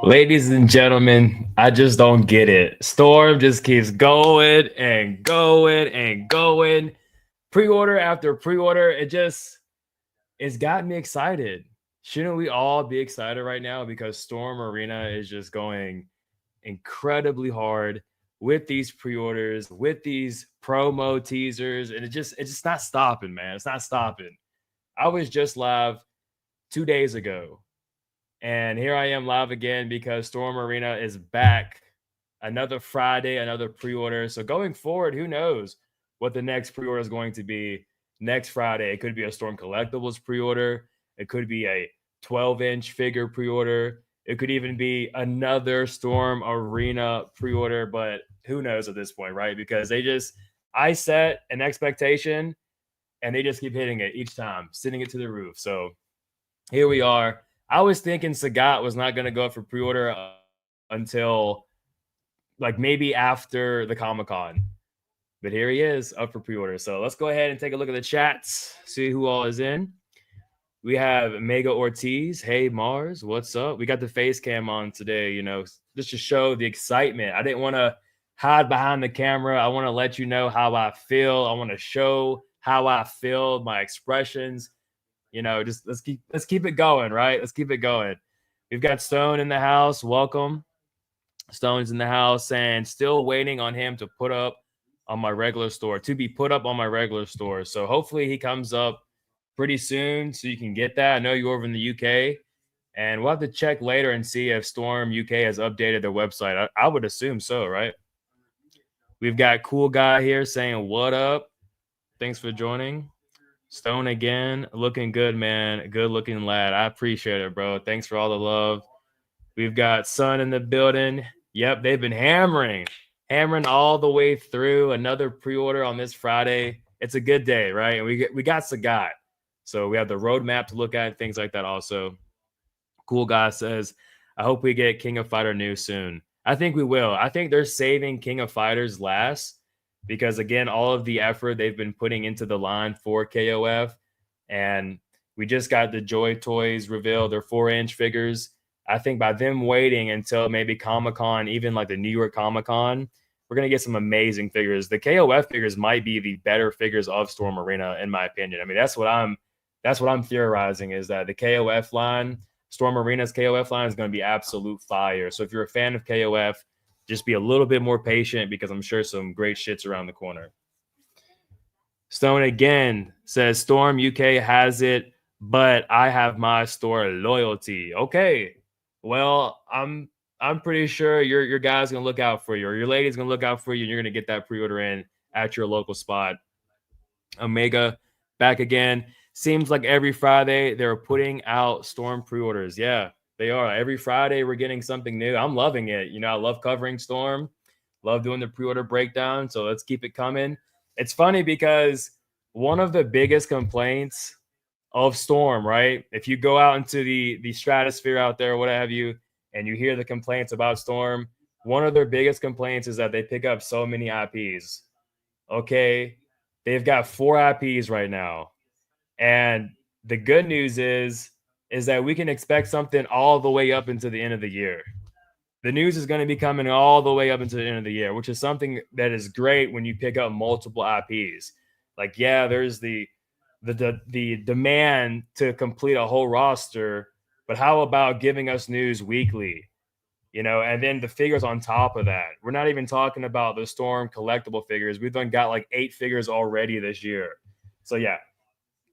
Ladies and gentlemen, I just don't get it. Storm just keeps going and going and going. Pre-order after pre-order. It's got me excited. Shouldn't we all be excited right now? Because Storm Arena is just going incredibly hard with these pre-orders, with these promo teasers, and it's just not stopping, man. It's not stopping. I was just live 2 days ago. And here I am live again because Storm Arena is back. Another Friday, another pre order. So going forward, who knows what the next pre order is going to be next Friday? It could be a Storm Collectibles pre order, it could be a 12-inch figure pre order, it could even be another Storm Arena pre order. But who knows at this point, right? Because I set an expectation and they just keep hitting it each time, sending it to the roof. So here we are. I was thinking Sagat was not going to go up for pre-order until like maybe after the Comic-Con. But here he is up for pre-order. So let's go ahead and take a look at the chats, see who all is in. We have Mega Ortiz. Hey, Mars, what's up? We got the face cam on today, just to show the excitement. I didn't want to hide behind the camera. I want to let you know how I feel. I want to show how I feel, my expressions. Just let's keep it going, right? Let's keep it going. We've got Stone in the house. Welcome. Stone's in the house and still waiting on him to put up on my regular store, to be put up on my regular store. So hopefully he comes up pretty soon so you can get that. I know you're over in the UK, and we'll have to check later and see if Storm UK has updated their website. I would assume so, right? We've got Cool Guy here saying, what up? Thanks for joining. Stone again, looking good, man. Good looking lad. I appreciate it, bro. Thanks for all the love. We've got Sun in the building. Yep, they've been hammering all the way through. Another pre-order on this Friday. It's a good day, right? And we got Sagat. So we have the roadmap to look at and things like that also. Cool Guy says, I hope we get King of Fighter news soon. I think we will. I think they're saving King of Fighters last because, again, all of the effort they've been putting into the line for KOF. And we just got the Joy Toys revealed. They're 4-inch figures. I think by them waiting until maybe Comic-Con, even like the New York Comic-Con, we're going to get some amazing figures. The KOF figures might be the better figures of Storm Arena, in my opinion. I mean, that's what I'm theorizing, is that the KOF line, Storm Arena's KOF line, is going to be absolute fire. So if you're a fan of KOF, just be a little bit more patient because I'm sure some great shit's around the corner. Stone again says, Storm UK has it, but I have my store loyalty. Okay. Well, I'm pretty sure your guy's going to look out for you, or your lady's going to look out for you, and you're going to get that pre-order in at your local spot. Omega back again. Seems like every Friday they're putting out Storm pre-orders. Yeah, they are. Every Friday we're getting something new. I'm loving it. I love covering Storm. Love doing the pre-order breakdown. So let's keep it coming. It's funny because one of the biggest complaints of Storm, right? If you go out into the stratosphere out there, what have you, and you hear the complaints about Storm, one of their biggest complaints is that they pick up so many IPs. Okay, they've got 4 IPs right now. And the good news is that we can expect something all the way up into the end of the year. The news is going to be coming all the way up into the end of the year, which is something that is great when you pick up multiple IPs. Like, yeah, there's the demand to complete a whole roster, but how about giving us news weekly? And then the figures on top of that. We're not even talking about the Storm collectible figures. We've done got like 8 figures already this year. So yeah,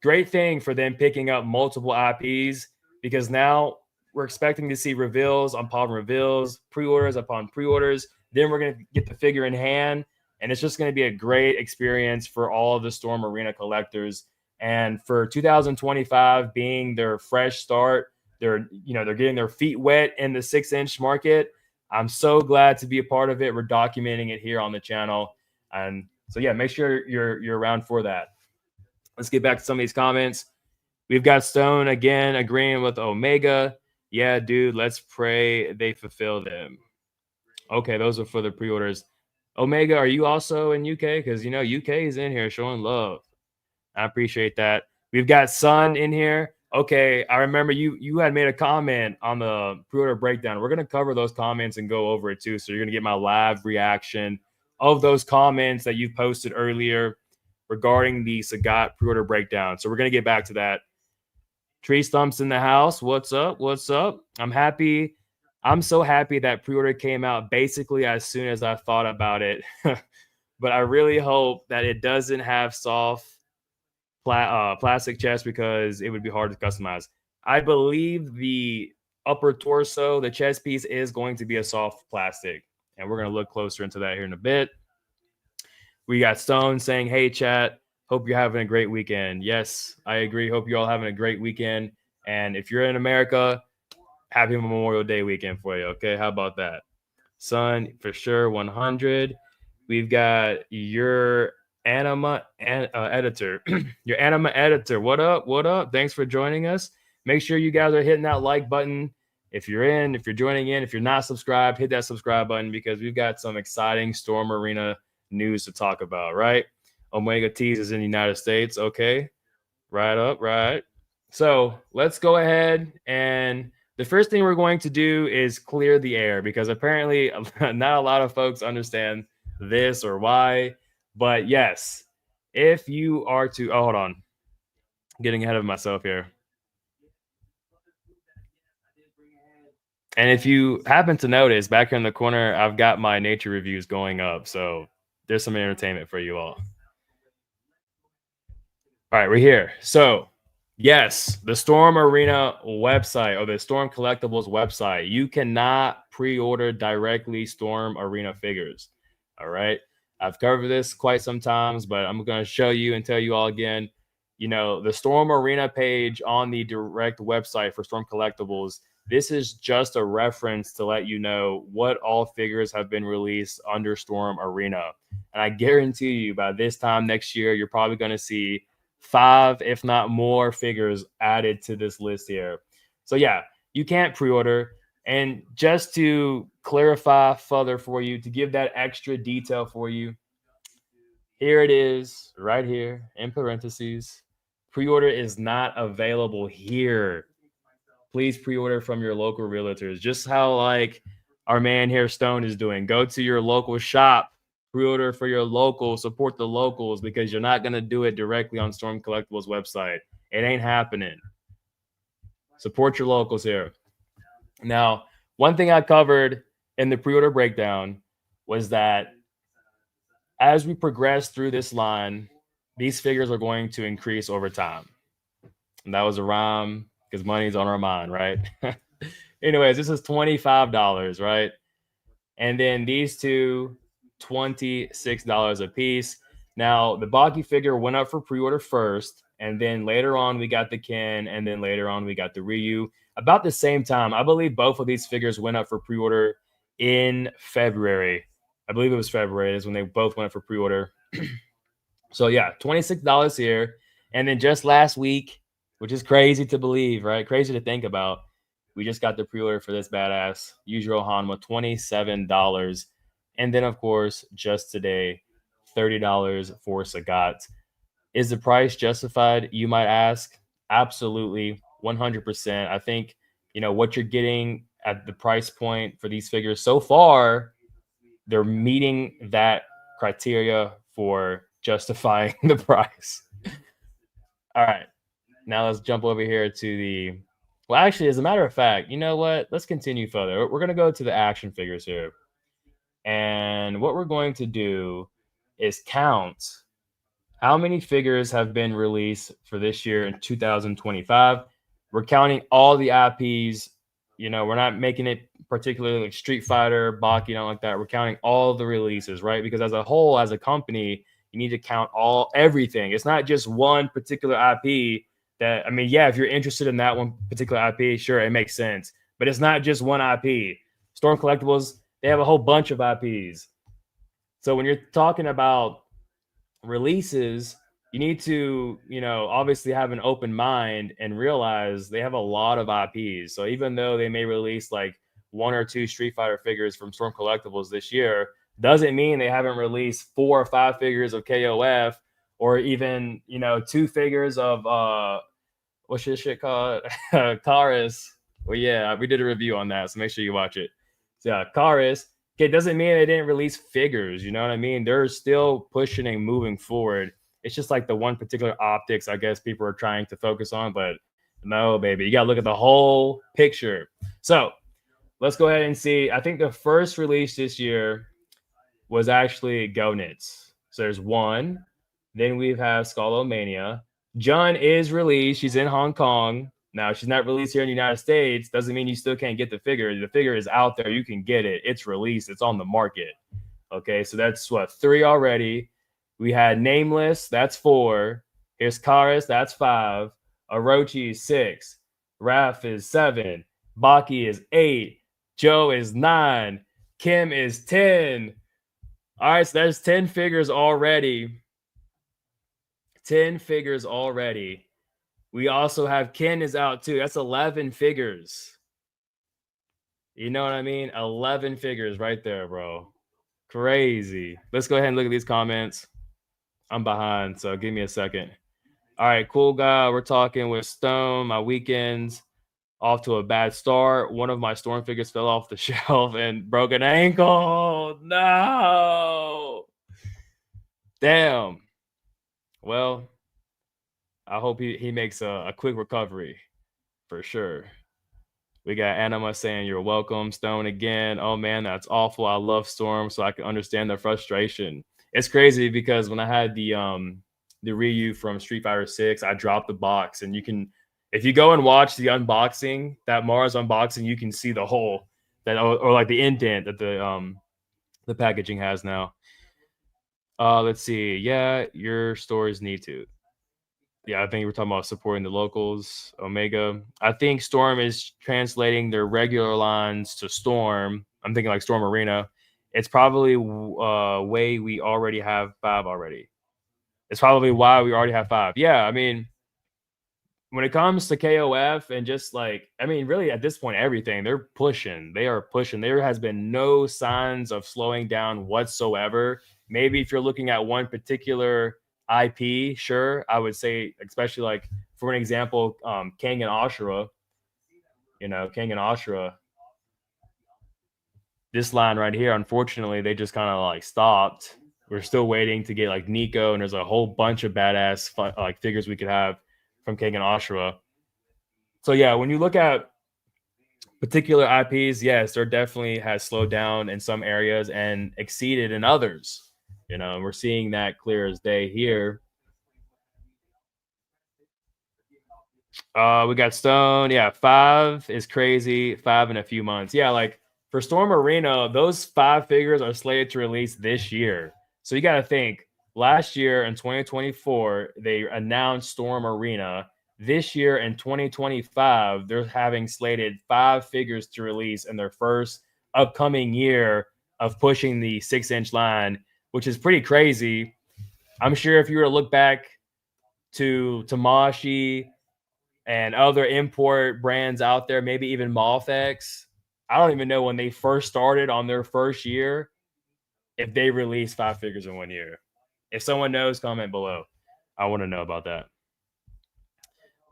great thing for them picking up multiple IPs, because now we're expecting to see reveals upon reveals, pre-orders upon pre-orders. Then we're going to get the figure in hand, and it's just going to be a great experience for all of the Storm Arena collectors. And for 2025 being their fresh start, they're getting their feet wet in the 6-inch market. I'm so glad to be a part of it. We're documenting it here on the channel. And so yeah, make sure you're around for that. Let's get back to some of these comments. We've got Stone again agreeing with Omega. Yeah, dude, let's pray they fulfill them. Okay, those are for the pre-orders. Omega, are you also in UK? Because, UK is in here showing love. I appreciate that. We've got Sun in here. Okay, I remember you had made a comment on the pre-order breakdown. We're gonna cover those comments and go over it too. So you're gonna get my live reaction of those comments that you posted earlier regarding the Sagat pre-order breakdown. So we're gonna get back to that. Tree Stumps in the house. What's up? What's up? I'm happy. I'm so happy that pre-order came out basically as soon as I thought about it. But I really hope that it doesn't have soft plastic chest because it would be hard to customize. I believe the upper torso, the chest piece, is going to be a soft plastic, and we're going to look closer into that here in a bit. We got Stone saying, "Hey, chat. Hope you're having a great weekend." Yes, I agree. Hope you're all having a great weekend. And if you're in America, happy Memorial Day weekend for you. Okay, how about that? Son, for sure, 100. We've got your anima editor. Your anima editor. What up? What up? Thanks for joining us. Make sure you guys are hitting that like button. If you're in, if you're joining in, if you're not subscribed, hit that subscribe button because we've got some exciting Storm Arena news to talk about, right? Omega Tees is in the United States. Okay. Right up, right. So let's go ahead and the first thing we're going to do is clear the air because apparently not a lot of folks understand this or why. But yes, if you are to, oh, hold on, getting ahead of myself here. And if you happen to notice back here in the corner, I've got my nature reviews going up. So there's some entertainment for you all. All right, we're here. So, yes, the Storm Arena website or the Storm Collectibles website, you cannot pre order directly Storm Arena figures. All right. I've covered this quite some times, but I'm going to show you and tell you all again. You know, the Storm Arena page on the direct website for Storm Collectibles, this is just a reference to let you know what all figures have been released under Storm Arena. And I guarantee you by this time next year, you're probably going to see 5, if not more, figures added to this list here. So yeah, you can't pre-order. And just to clarify further for you, to give that extra detail for you, here it is, right here in parentheses. Pre-order is not available here. Please pre-order from your local realtors. Just how like our man here, Stone, is doing. Go to your local shop, pre-order for your local, support the locals because you're not gonna do it directly on Storm Collectibles website. It ain't happening. Support your locals here. Now, one thing I covered in the pre-order breakdown was that as we progress through this line, these figures are going to increase over time. And that was a rhyme because money's on our mind, right? Anyways, this is $25, right? And then these two, $26 a piece. Now, the Baki figure went up for pre-order first, and then later on we got the Ken, and then later on we got the Ryu. About the same time, I believe both of these figures went up for pre-order in February. I believe it was February is when they both went up for pre-order. So yeah, $26 here. And then just last week, which is crazy to believe, right? Crazy to think about. We just got the pre-order for this badass Yujiro Hanma, $27. And then, of course, just today, $30 for Sagat. Is the price justified, you might ask? Absolutely, 100%. I think, you know, what you're getting at the price point for these figures so far, they're meeting that criteria for justifying the price. All right. Now let's jump over here to the. Well, actually, as a matter of fact, you know what? Let's continue further. We're going to go to the action figures here. And what we're going to do is count how many figures have been released for this year in 2025. We're counting all the IPs. You know, we're not making it particularly like Street Fighter, Baki, not like that. We're counting all the releases, right? Because as a whole, as a company, you need to count everything. It's not just one particular IP that, I mean, yeah, if you're interested in that one particular IP, sure, it makes sense. But it's not just one IP. Storm Collectibles, they have a whole bunch of IPs. So when you're talking about releases, you need to, you know, obviously have an open mind and realize they have a lot of IPs. So even though they may release like 1 or 2 Street Fighter figures from Storm Collectibles this year, doesn't mean they haven't released 4 or 5 figures of KOF or even, you know, 2 figures of what's your shit called? Karis. Well, yeah, we did a review on that, so make sure you watch it. So, yeah, Karis. Okay, doesn't mean they didn't release figures. You know what I mean? They're still pushing and moving forward. It's just like the one particular optics, I guess people are trying to focus on, but no, baby, you gotta look at the whole picture. So let's go ahead and see. I think the first release this year was actually Go Knits. So there's one. Then we have Skullomania. John is released. She's in Hong Kong. Now she's not released here in the United States. Doesn't mean you still can't get the figure. The figure is out there. You can get it. It's released. It's on the market. Okay, so that's what, three already. We had Nameless. That's four. Here's Karis. That's five. Orochi is six. Raph is seven. Baki is eight. Joe is nine. Kim is 10. All right, so there's 10 figures already. 10 figures already. We also have Ken is out too. That's 11 figures. You know what I mean? 11 figures right there, bro. Crazy. Let's go ahead and look at these comments. I'm behind, so give me a second. All right, cool guy. We're talking with Stone. My weekends off to a bad start. One of my Storm figures fell off the shelf and broke an ankle. No. Damn. Well, I hope he makes a quick recovery for sure. We got Anima saying you're welcome. Stone again. Oh man, that's awful. I love Storm, so I can understand their frustration. It's crazy because when I had the Ryu from Street Fighter 6, I dropped the box, and you can, if you go and watch the unboxing, that M.A.R.S unboxing, you can see the hole that, or like the indent that the packaging has now. Let's see. Yeah, your stores need to. Yeah, I think we're talking about supporting the locals. Omega. I think Storm is translating their regular lines to Storm. I'm thinking like Storm Arena. It's probably way we already have five already. It's probably why we already have five. Yeah, I mean, when it comes to KOF and just like, I mean, really at this point, everything, they're pushing. They are pushing. There has been no signs of slowing down whatsoever. Maybe if you're looking at one particular IP, sure, I would say, especially like for an example, King and Ashura. You know, King and Ashura. This line right here, unfortunately, they just kind of like stopped. We're still waiting to get like Nico, and there's a whole bunch of badass like figures we could have from King and Ashura. So yeah, when you look at particular IPs, yes, there definitely has slowed down in some areas and exceeded in others. You know, and we're seeing that clear as day here. We got Stone. Yeah, five is crazy. Five in a few months. Yeah, like for Storm Arena, those five figures are slated to release this year. So you got to think last year in 2024, they announced Storm Arena. This year in 2025, they're having slated five figures to release in their first upcoming year of pushing the 6-inch line, which is pretty crazy. I'm sure if you were to look back to Tamashi and other import brands out there, maybe even Malfex, I don't even know when they first started on their first year, if they released five figures in 1 year. If someone knows, comment below. I want to know about that.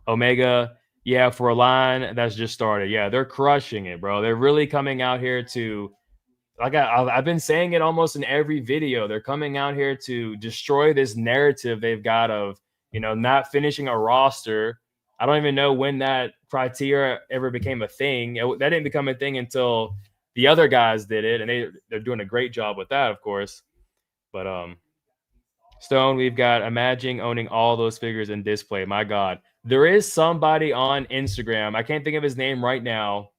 Omega, yeah, for a line that's just started. Yeah, they're crushing it, bro. They're really coming out here to, like I've been saying it almost in every video. They're coming out here to destroy this narrative they've got of, you know, not finishing a roster. I don't even know when that criteria ever became a thing. That didn't become a thing until the other guys did it, and they're doing a great job with that, of course. But Stone, we've got Imagine owning all those figures in display. My God, there is somebody on Instagram. I can't think of his name right now.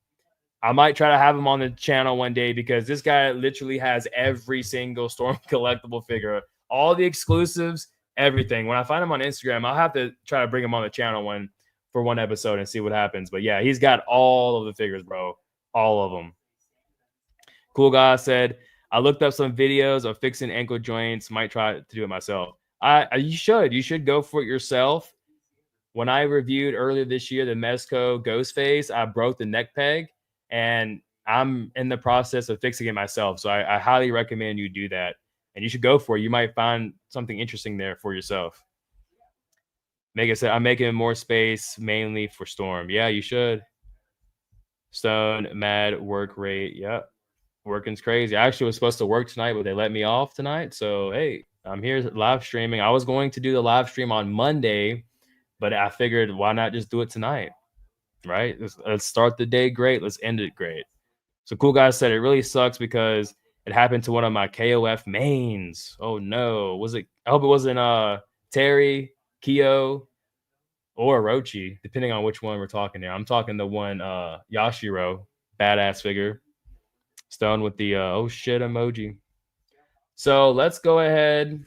I might try to have him on the channel one day because this guy literally has every single Storm collectible figure, all the exclusives, everything. When I find him on Instagram, I'll have to try to bring him on the channel for one episode and see what happens. But yeah, he's got all of the figures, bro. All of them. Cool guy said, I looked up some videos of fixing ankle joints. Might try to do it myself. You should go for it yourself. When I reviewed earlier this year the Mezco Ghostface, I broke the neck peg, and I'm in the process of fixing it myself. So I highly recommend you do that, and you should go for it. You might find something interesting there for yourself. Make it. I'm making more space mainly for Storm. Yeah, you should. Stone, mad work rate. Yep. Working's crazy. I actually was supposed to work tonight, but they let me off tonight. So hey, I'm here live streaming. I was going to do the live stream on Monday, but I figured why not just do it tonight, right? Let's start the day great. Let's end it great. So cool guy said it really sucks because it happened to one of my KOF mains. Oh no, was it? I hope it wasn't Terry, Kyo, or Orochi, depending on which one we're talking here. I'm talking the one Yashiro, badass figure. Stone with the oh shit emoji. So let's go ahead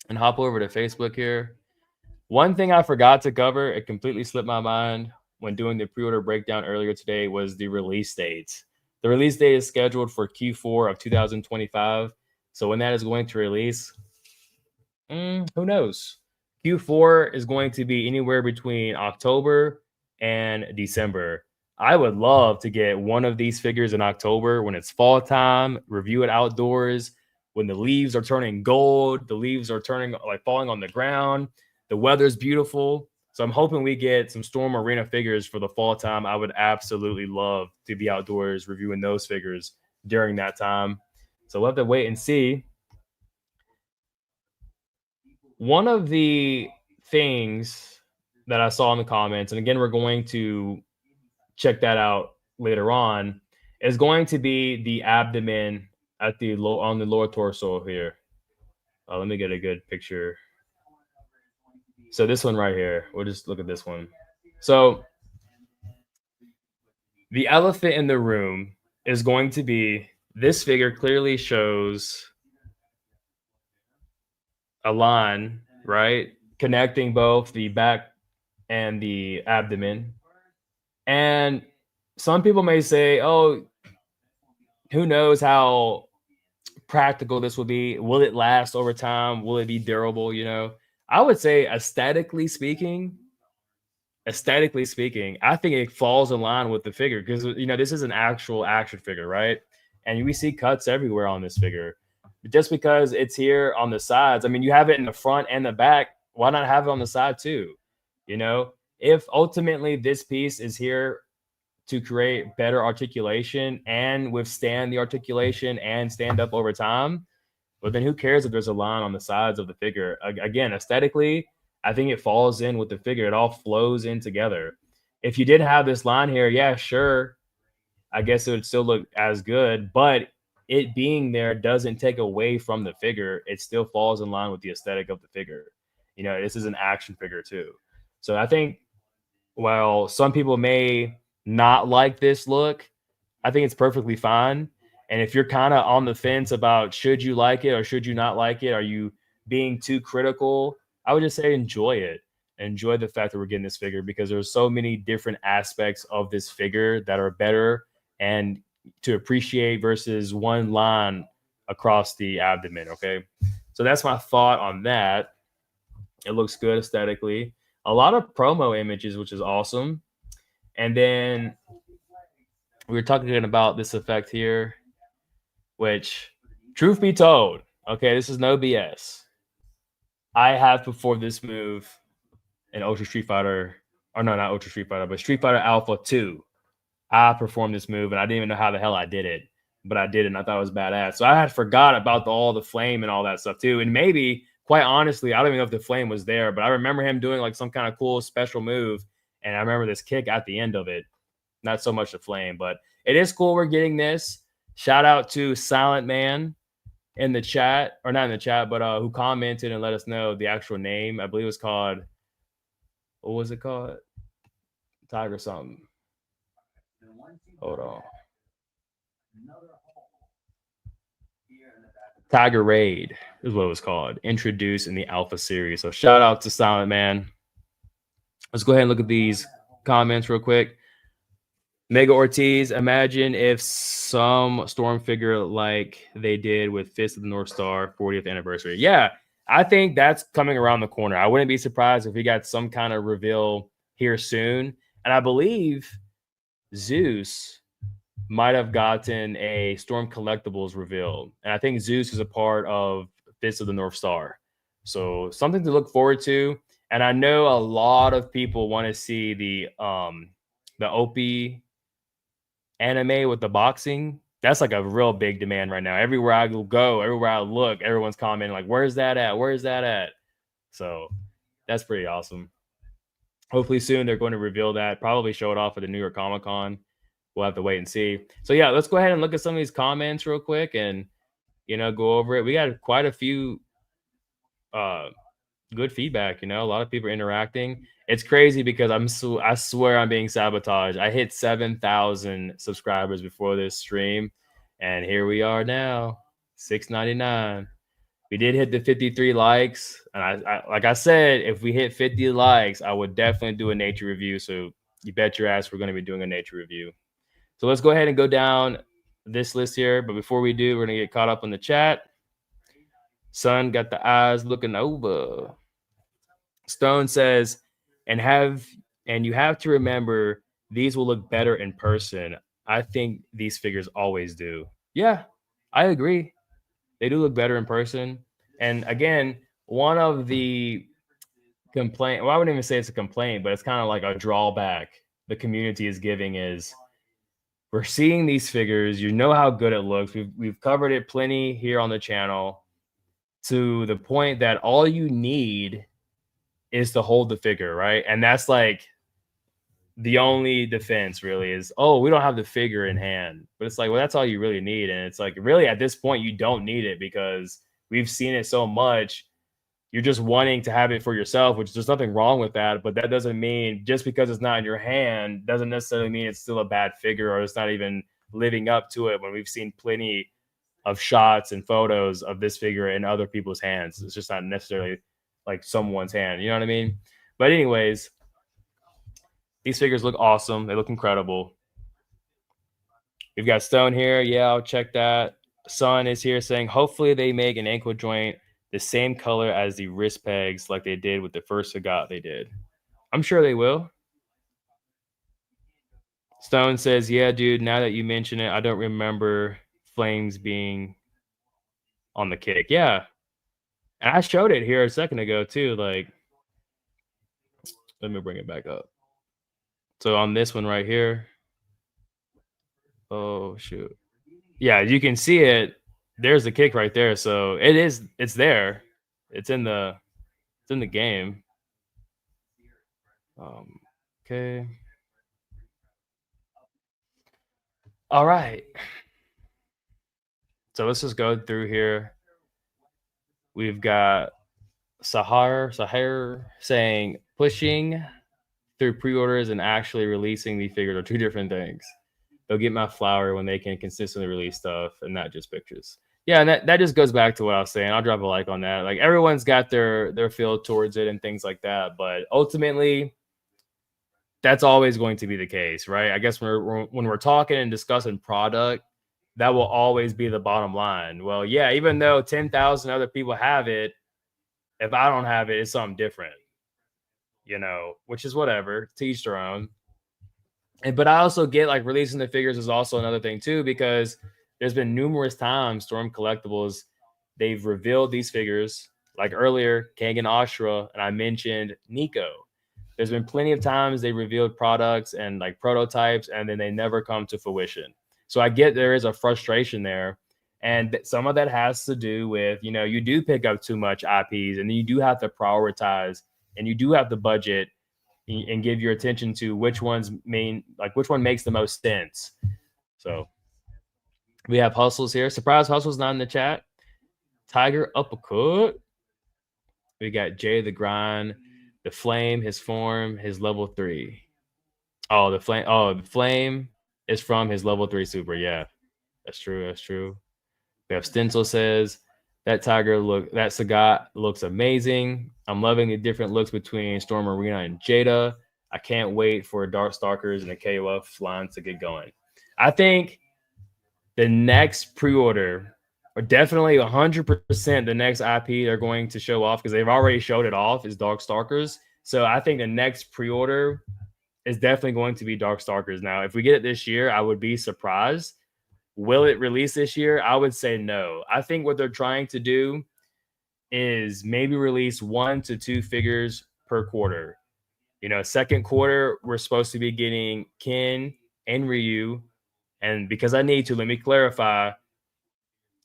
and hop over to Facebook here. One thing I forgot to cover, it completely slipped my mind when doing the pre-order breakdown earlier today, was the release date. The release date is scheduled for Q4 of 2025. So when that is going to release, who knows? Q4 is going to be anywhere between October and December. I would love to get one of these figures in October when it's fall time, review it outdoors, when the leaves are turning gold, the leaves are turning like falling on the ground, the weather's beautiful. So I'm hoping we get some Storm Arena figures for the fall time. I would absolutely love to be outdoors reviewing those figures during that time. So we'll have to wait and see. One of the things that I saw in the comments, and again, we're going to check that out later on, is going to be the abdomen at the low on the lower torso here. Let me get a good picture. So this one right here, we'll just look at this one. So the elephant in the room is going to be this figure clearly shows a line, right? Connecting both the back and the abdomen. And some people may say, oh, who knows how practical this will be? Will it last over time? Will it be durable? I would say aesthetically speaking, I think it falls in line with the figure because this is an actual action figure, right? And we see cuts everywhere on this figure. Just because it's here on the sides, I mean, you have it in the front and the back. Why not have it on the side too? If ultimately this piece is here to create better articulation and withstand the articulation and stand up over time, but then who cares if there's a line on the sides of the figure? Again, aesthetically, I think it falls in with the figure. It all flows in together. If you did have this line here, yeah, sure, I guess it would still look as good, but it being there doesn't take away from the figure. It still falls in line with the aesthetic of the figure. This is an action figure too. So I think while some people may not like this look, I think it's perfectly fine. And if you're kind of on the fence about should you like it or should you not like it, are you being too critical? I would just say enjoy it. Enjoy the fact that we're getting this figure because there's so many different aspects of this figure that are better and to appreciate versus one line across the abdomen. Okay. So that's my thought on that. It looks good aesthetically. A lot of promo images, which is awesome. And then we were talking about this effect here, which, truth be told, okay, this is no BS. I have performed this move in Ultra Street Fighter, or no, not Ultra Street Fighter, but Street Fighter Alpha 2. I performed this move, and I didn't even know how the hell I did it, but I did it, and I thought it was badass. So I had forgot about all the flame and all that stuff, too. And maybe, quite honestly, I don't even know if the flame was there, but I remember him doing like some kind of cool special move, and I remember this kick at the end of it. Not so much the flame, but it is cool we're getting this. Shout out to Silent Man in the chat, or not in the chat, but who commented and let us know the actual name. I believe it was called, what was it called? Tiger something. Hold on. Tiger Raid is what it was called. Introduced in the Alpha series. So shout out to Silent Man. Let's go ahead and look at these comments real quick. Mega Ortiz, imagine if some Storm figure like they did with Fist of the North Star 40th anniversary. Yeah, I think that's coming around the corner. I wouldn't be surprised if we got some kind of reveal here soon. And I believe Zeus might have gotten a Storm Collectibles reveal. And I think Zeus is a part of Fist of the North Star. So something to look forward to. And I know a lot of people want to see the Opie anime with the boxing. That's like a real big demand right now. Everywhere I go, everywhere I look, everyone's commenting like, "Where's that at? Where's that at?" So that's pretty awesome. Hopefully soon they're going to reveal that. Probably show it off at the New York Comic Con. We'll have to wait and see. So yeah, let's go ahead and look at some of these comments real quick and go over it. We got quite a few uh good feedback. A lot of people interacting. It's crazy because I swear I'm being sabotaged. I hit 7,000 subscribers before this stream, and here we are now, 699. We did hit the 53 likes, and I like I said, if we hit 50 likes, I would definitely do a nature review. So you bet your ass we're going to be doing a nature review. So let's go ahead and go down this list here. But before we do, we're going to get caught up on the chat. Son got the eyes looking over. Stone says, and you have to remember these will look better in person. I think these figures always do. Yeah, I agree. They do look better in person. And again, one of the complaint, well, I wouldn't even say it's a complaint, but it's kind of like a drawback the community is giving is we're seeing these figures, how good it looks. We've covered it plenty here on the channel to the point that all you need is to hold the figure, right? And that's like the only defense really is, oh, we don't have the figure in hand. But it's like, well, that's all you really need. And it's like, really, at this point, you don't need it because we've seen it so much. You're just wanting to have it for yourself, which there's nothing wrong with that. But that doesn't mean just because it's not in your hand doesn't necessarily mean it's still a bad figure or it's not even living up to it when we've seen plenty of shots and photos of this figure in other people's hands. It's just not necessarily like someone's hand. You know what I mean? But anyways, these figures look awesome. They look incredible. We've got Stone here. Yeah, I'll check that. Son is here saying, hopefully they make an ankle joint the same color as the wrist pegs like they did with the first SAGAT they did. I'm sure they will. Stone says, yeah, dude, now that you mention it, I don't remember Flames being on the kick. Yeah. And I showed it here a second ago too. Like, let me bring it back up. So on this one right here. Oh, shoot. Yeah, you can see it. There's the kick right there. So it's there. It's in the game. Okay. All right. So let's just go through here. We've got Sahar saying pushing through pre-orders and actually releasing the figures are two different things. They'll get my flower when they can consistently release stuff and not just pictures. Yeah, and that just goes back to what I was saying. I'll drop a like on that. Like everyone's got their feel towards it and things like that, but ultimately, that's always going to be the case, right? I guess when we're talking and discussing product, that will always be the bottom line. Well, yeah, even though 10,000 other people have it, if I don't have it, it's something different, which is whatever, to each their own. But I also get like releasing the figures is also another thing too, because there's been numerous times Storm Collectibles, they've revealed these figures like earlier, Kangan Ashra, and I mentioned Nico. There's been plenty of times they revealed products and like prototypes, and then they never come to fruition. So I get there is a frustration there. And some of that has to do with, you do pick up too much IPs and you do have to prioritize and you do have to budget and give your attention to which one makes the most sense. So we have Hustles here. Surprise, Hustle's not in the chat. Tiger Uppercut. We got Jay the Grind. The Flame, his form, his level 3. Oh, the Flame. Oh, the Flame is from his level 3 super. Yeah, that's true. That's true. We have Stencil says that Sagat looks amazing. I'm loving the different looks between Storm Arena and Jada. I can't wait for Dark Stalkers and the KOF lines to get going. I think the next pre-order, or definitely 100% the next IP they're going to show off, because they've already showed it off, is Dark Stalkers. So I think the next pre-order is definitely going to be Dark Stalkers. Now, if we get it this year, I would be surprised. Will it release this year? I would say no. I think what they're trying to do is maybe release 1 to 2 figures per quarter. Second quarter, we're supposed to be getting Ken and Ryu. And because I need to, let me clarify,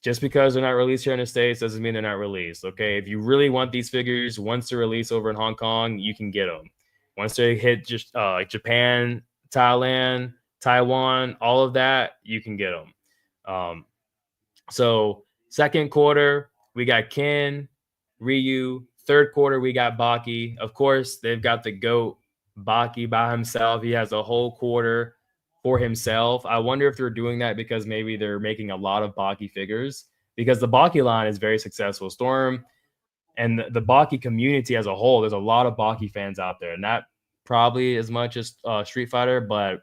just because they're not released here in the States doesn't mean they're not released. Okay. If you really want these figures, once they're released over in Hong Kong, you can get them. Once they hit just like Japan, Thailand, Taiwan, all of that, you can get them. So second quarter, we got Ken, Ryu. Third quarter, we got Baki. Of course, they've got the GOAT Baki by himself. He has a whole quarter for himself. I wonder if they're doing that because maybe they're making a lot of Baki figures, because the Baki line is very successful. Storm and the Baki community as a whole, there's a lot of Baki fans out there. Not probably as much as Street Fighter, but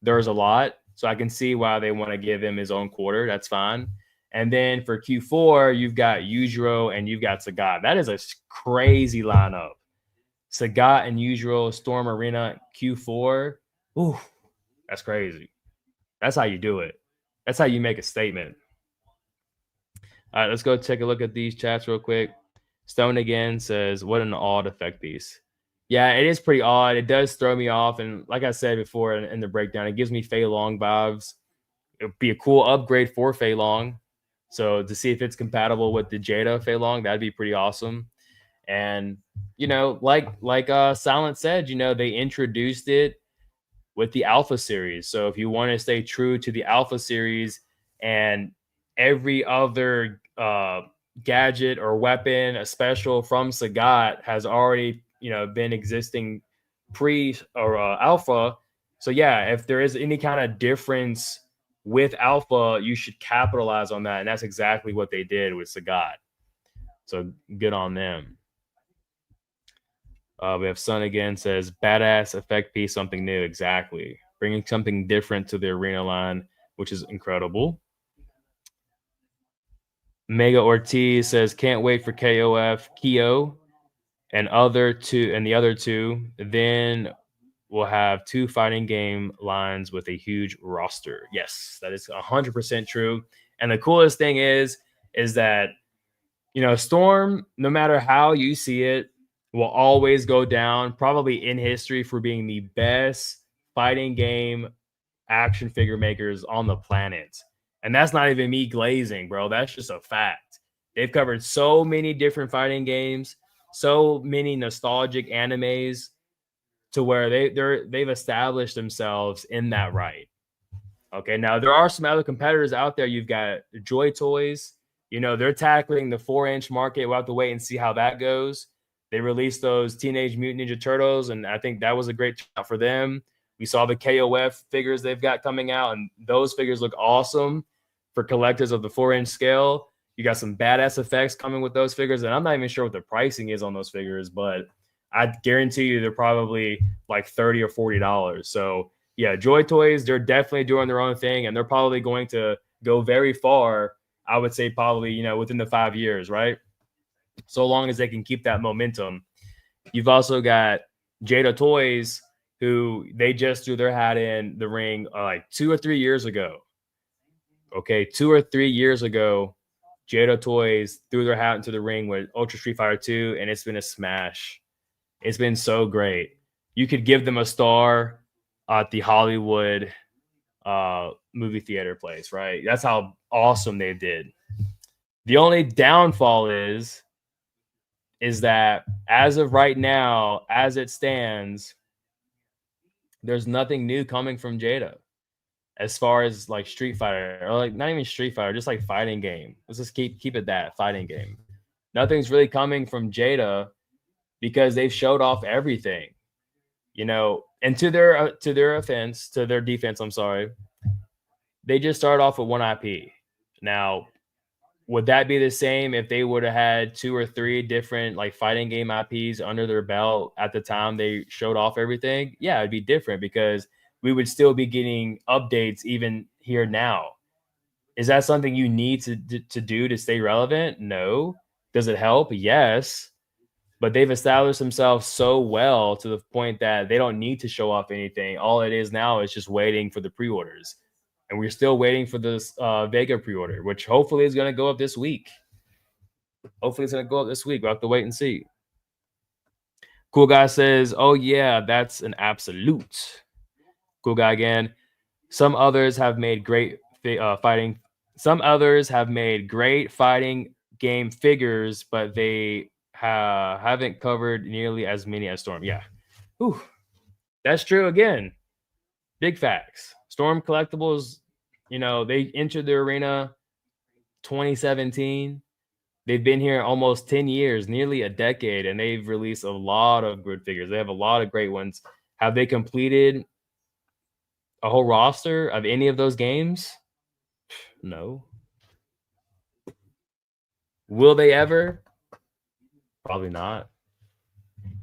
there's a lot. So I can see why they want to give him his own quarter. That's fine. And then for Q4, you've got Yujiro and you've got Sagat. That is a crazy lineup. Sagat and Yujiro, Storm Arena, Q4. Ooh, that's crazy. That's how you do it. That's how you make a statement. All right, let's go take a look at these chats real quick. Stone again says, what an odd effect piece. Yeah, it is pretty odd. It does throw me off. And like I said before in the breakdown, it gives me Fei Long vibes. It would be a cool upgrade for Fei Long. So to see if it's compatible with the Jada Fei Long, that'd be pretty awesome. And, like Silent said, they introduced it with the Alpha series. So if you want to stay true to the Alpha series and every other gadget or weapon, a special from Sagat has already, been existing pre or Alpha. So yeah, if there is any kind of difference with Alpha, you should capitalize on that. And that's exactly what they did with Sagat. So good on them. We have Sun again says, badass effect piece, something new. Exactly. Bringing something different to the arena line, which is incredible. Mega Ortiz says, can't wait for KOF, Kyo, and the other two. Then we'll have 2 fighting game lines with a huge roster. Yes, that is 100% true. And the coolest thing is that, Storm, no matter how you see it, will always go down probably in history for being the best fighting game action figure makers on the planet. And that's not even me glazing, bro. That's just a fact. They've covered so many different fighting games, so many nostalgic animes, to where they've established themselves in that right. Okay, now there are some other competitors out there. You've got Joy Toys. They're tackling the 4-inch market. We'll have to wait and see how that goes. They released those Teenage Mutant Ninja Turtles, and I think that was a great shot for them. We saw the KOF figures they've got coming out, and those figures look awesome for collectors of the 4-inch scale. You got some badass effects coming with those figures, and I'm not even sure what the pricing is on those figures, but I guarantee you they're probably like $30 or $40. So yeah, Joy Toys, they're definitely doing their own thing, and they're probably going to go very far. I would say probably, within the 5 years, right? So long as they can keep that momentum. You've also got Jada Toys, who they just threw their hat in the ring like 2 or 3 years ago. Okay, 2 or 3 years ago, Jada Toys threw their hat into the ring with Ultra Street Fighter 2, and it's been a smash. It's been so great. You could give them a star at the Hollywood movie theater place, right? That's how awesome they did. The only downfall is that as of right now, as it stands, there's nothing new coming from Jada as far as like Street Fighter, or like not even Street Fighter, just like fighting game. Let's just keep it that fighting game. Nothing's really coming from Jada because they've showed off everything, and to their defense, I'm sorry, they just started off with one IP. Now, would that be the same if they would have had 2 or 3 different like fighting game IPs under their belt at the time they showed off everything? Yeah, it'd be different because we would still be getting updates even here now. Is that something you need to do to stay relevant? No. Does it help? Yes. But they've established themselves so well to the point that they don't need to show off anything. All it is now is just waiting for the pre-orders. And we're still waiting for this Vega pre-order, which hopefully is going to go up this week. We'll have to wait and see. Cool guy says, "Oh yeah, that's an absolute." Cool guy again. Some others have made great fighting. Some others have made great fighting game figures, but they haven't covered nearly as many as Storm. Yeah, Whew. That's true again. Big facts. Storm Collectibles, they entered the arena 2017. They've been here almost 10 years, nearly a decade, and they've released a lot of good figures. They have a lot of great ones. Have they completed a whole roster of any of those games? No. Will they ever? Probably not.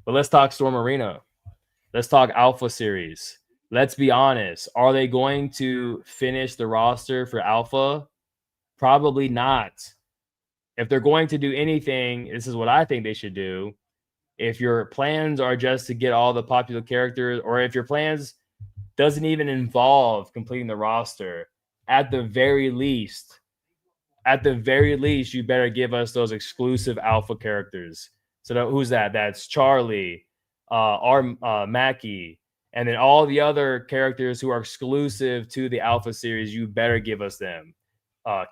But let's talk Storm Arena. Let's talk Alpha Series. Let's be honest. Are they going to finish the roster for Alpha? Probably not. If they're going to do anything, this is what I think they should do. If your plans are just to get all the popular characters, or if your plans doesn't even involve completing the roster, at the very least, you better give us those exclusive alpha characters. So who's that? That's Charlie, Mackie, and then all the other characters who are exclusive to the alpha series. You better give us them.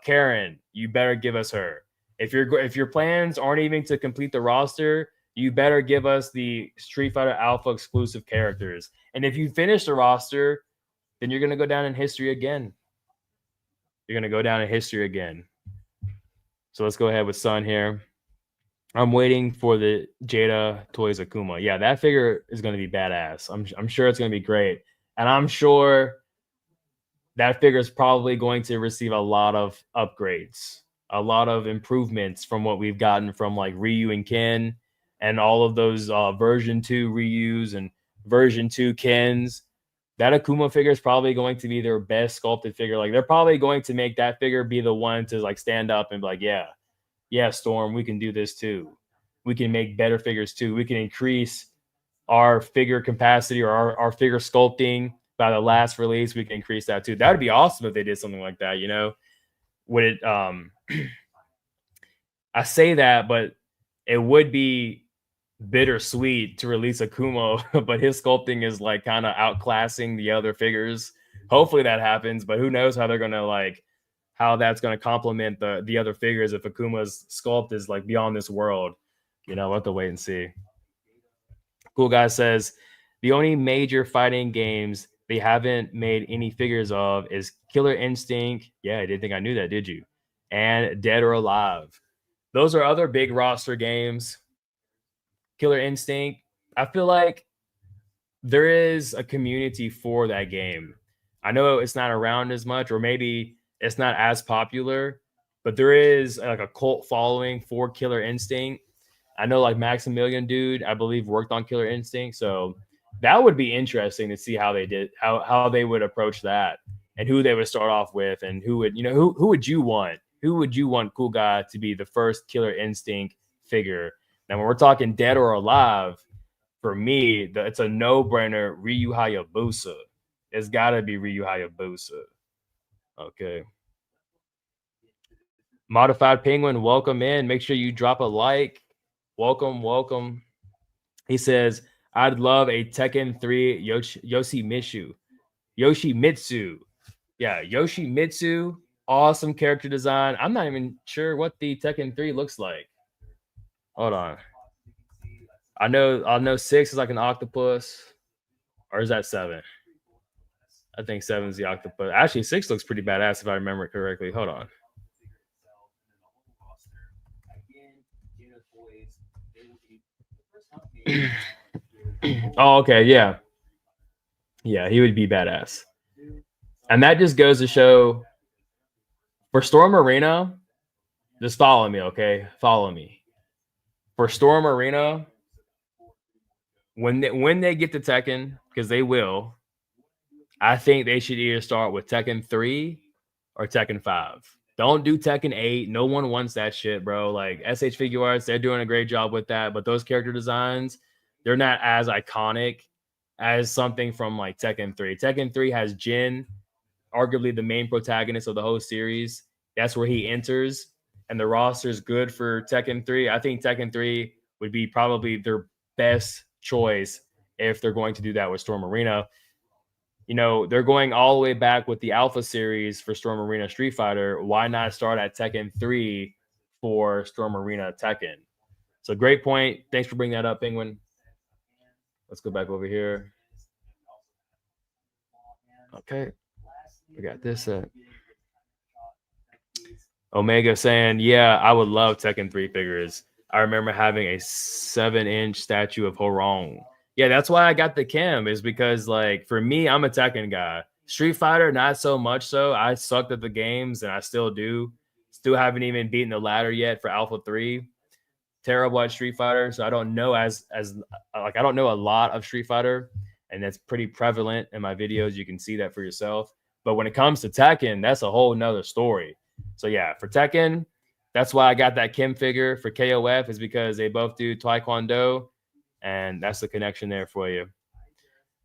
Karen, you better give us her. If your plans aren't even to complete the roster, you better give us the Street Fighter Alpha exclusive characters. And if you finish the roster, then you're gonna go down in history again. You're gonna go down in history again. So let's go ahead with Sun here. I'm waiting for the Jada Toys Akuma. Yeah, that figure is going to be badass. I'm sure it's going to be great. And I'm sure that figure is probably going to receive a lot of upgrades, a lot of improvements from what we've gotten from like Ryu and Ken and all of those version 2 Ryus and version 2 Kens. That Akuma figure is probably going to be their best sculpted figure. Like they're probably going to make that figure be the one to like stand up and be like, yeah, Storm, we can do this too. We can make better figures too. We can increase our figure capacity or our figure sculpting by the last release. We can increase that too. That would be awesome if they did something like that, Would it I say that, but it would be bittersweet to release Akuma, but his sculpting is like kind of outclassing the other figures. Hopefully that happens, but who knows how they're gonna how that's gonna complement the other figures if Akuma's sculpt is like beyond this world. We'll have to wait and see. Cool guy says the only major fighting games they haven't made any figures of is Killer Instinct. Yeah, I didn't think I knew that, did you? And Dead or Alive. Those are other big roster games. Killer Instinct. I feel like there is a community for that game. I know it's not around as much, or maybe it's not as popular, but there is like a cult following for Killer Instinct. I know like Maximilian dude, I believe worked on Killer Instinct. So that would be interesting to see how they did, how they would approach that and who they would start off with and who would, who would you want? Who would you want, cool guy, to be the first Killer Instinct figure? Now, when we're talking Dead or Alive, for me, it's a no-brainer. Ryu Hayabusa. It's got to be Ryu Hayabusa. Okay. Modified Penguin, welcome in. Make sure you drop a like. Welcome. He says, I'd love a Tekken 3 Yoshimitsu. Yeah, Yoshimitsu. Awesome character design. I'm not even sure what the Tekken 3 looks like. Hold on. I know 6 is like an octopus. Or is that 7? I think 7 is the octopus. Actually, 6 looks pretty badass if I remember it correctly. Hold on. Oh, okay, yeah. Yeah, he would be badass. And that just goes to show for Storm Arena, just follow me, okay? Follow me. For Storm Arena, when they get to Tekken, because they will, I think they should either start with Tekken 3 or Tekken 5. Don't do Tekken 8. No one wants that shit, bro. Like SH Figuarts, they're doing a great job with that, but those character designs, they're not as iconic as something from like Tekken 3. Tekken 3 has Jin, arguably the main protagonist of the whole series. That's where he enters, and the roster is good for Tekken 3. I think Tekken 3 would be probably their best choice if they're going to do that with Storm Arena. You know, they're going all the way back with the Alpha series for Storm Arena Street Fighter. Why not start at Tekken 3 for Storm Arena Tekken? So great point. Thanks for bringing that up, Penguin. Let's go back over here. Okay. We got this. Omega saying, yeah, I would love Tekken 3 figures. I remember having a 7-inch statue of Horong. Yeah, that's why I got the Kim, is because, like, for me, I'm a Tekken guy. Street Fighter, not so much so. I sucked at the games, and I still do. Still haven't even beaten the ladder yet for Alpha 3. Terrible at Street Fighter, so I don't know as like I don't know a lot of Street Fighter, and that's pretty prevalent in my videos. You can see that for yourself. But when it comes to Tekken, that's a whole nother story. So yeah, for Tekken, that's why I got that Kim figure. For KOF is because they both do Taekwondo, and that's the connection there for you.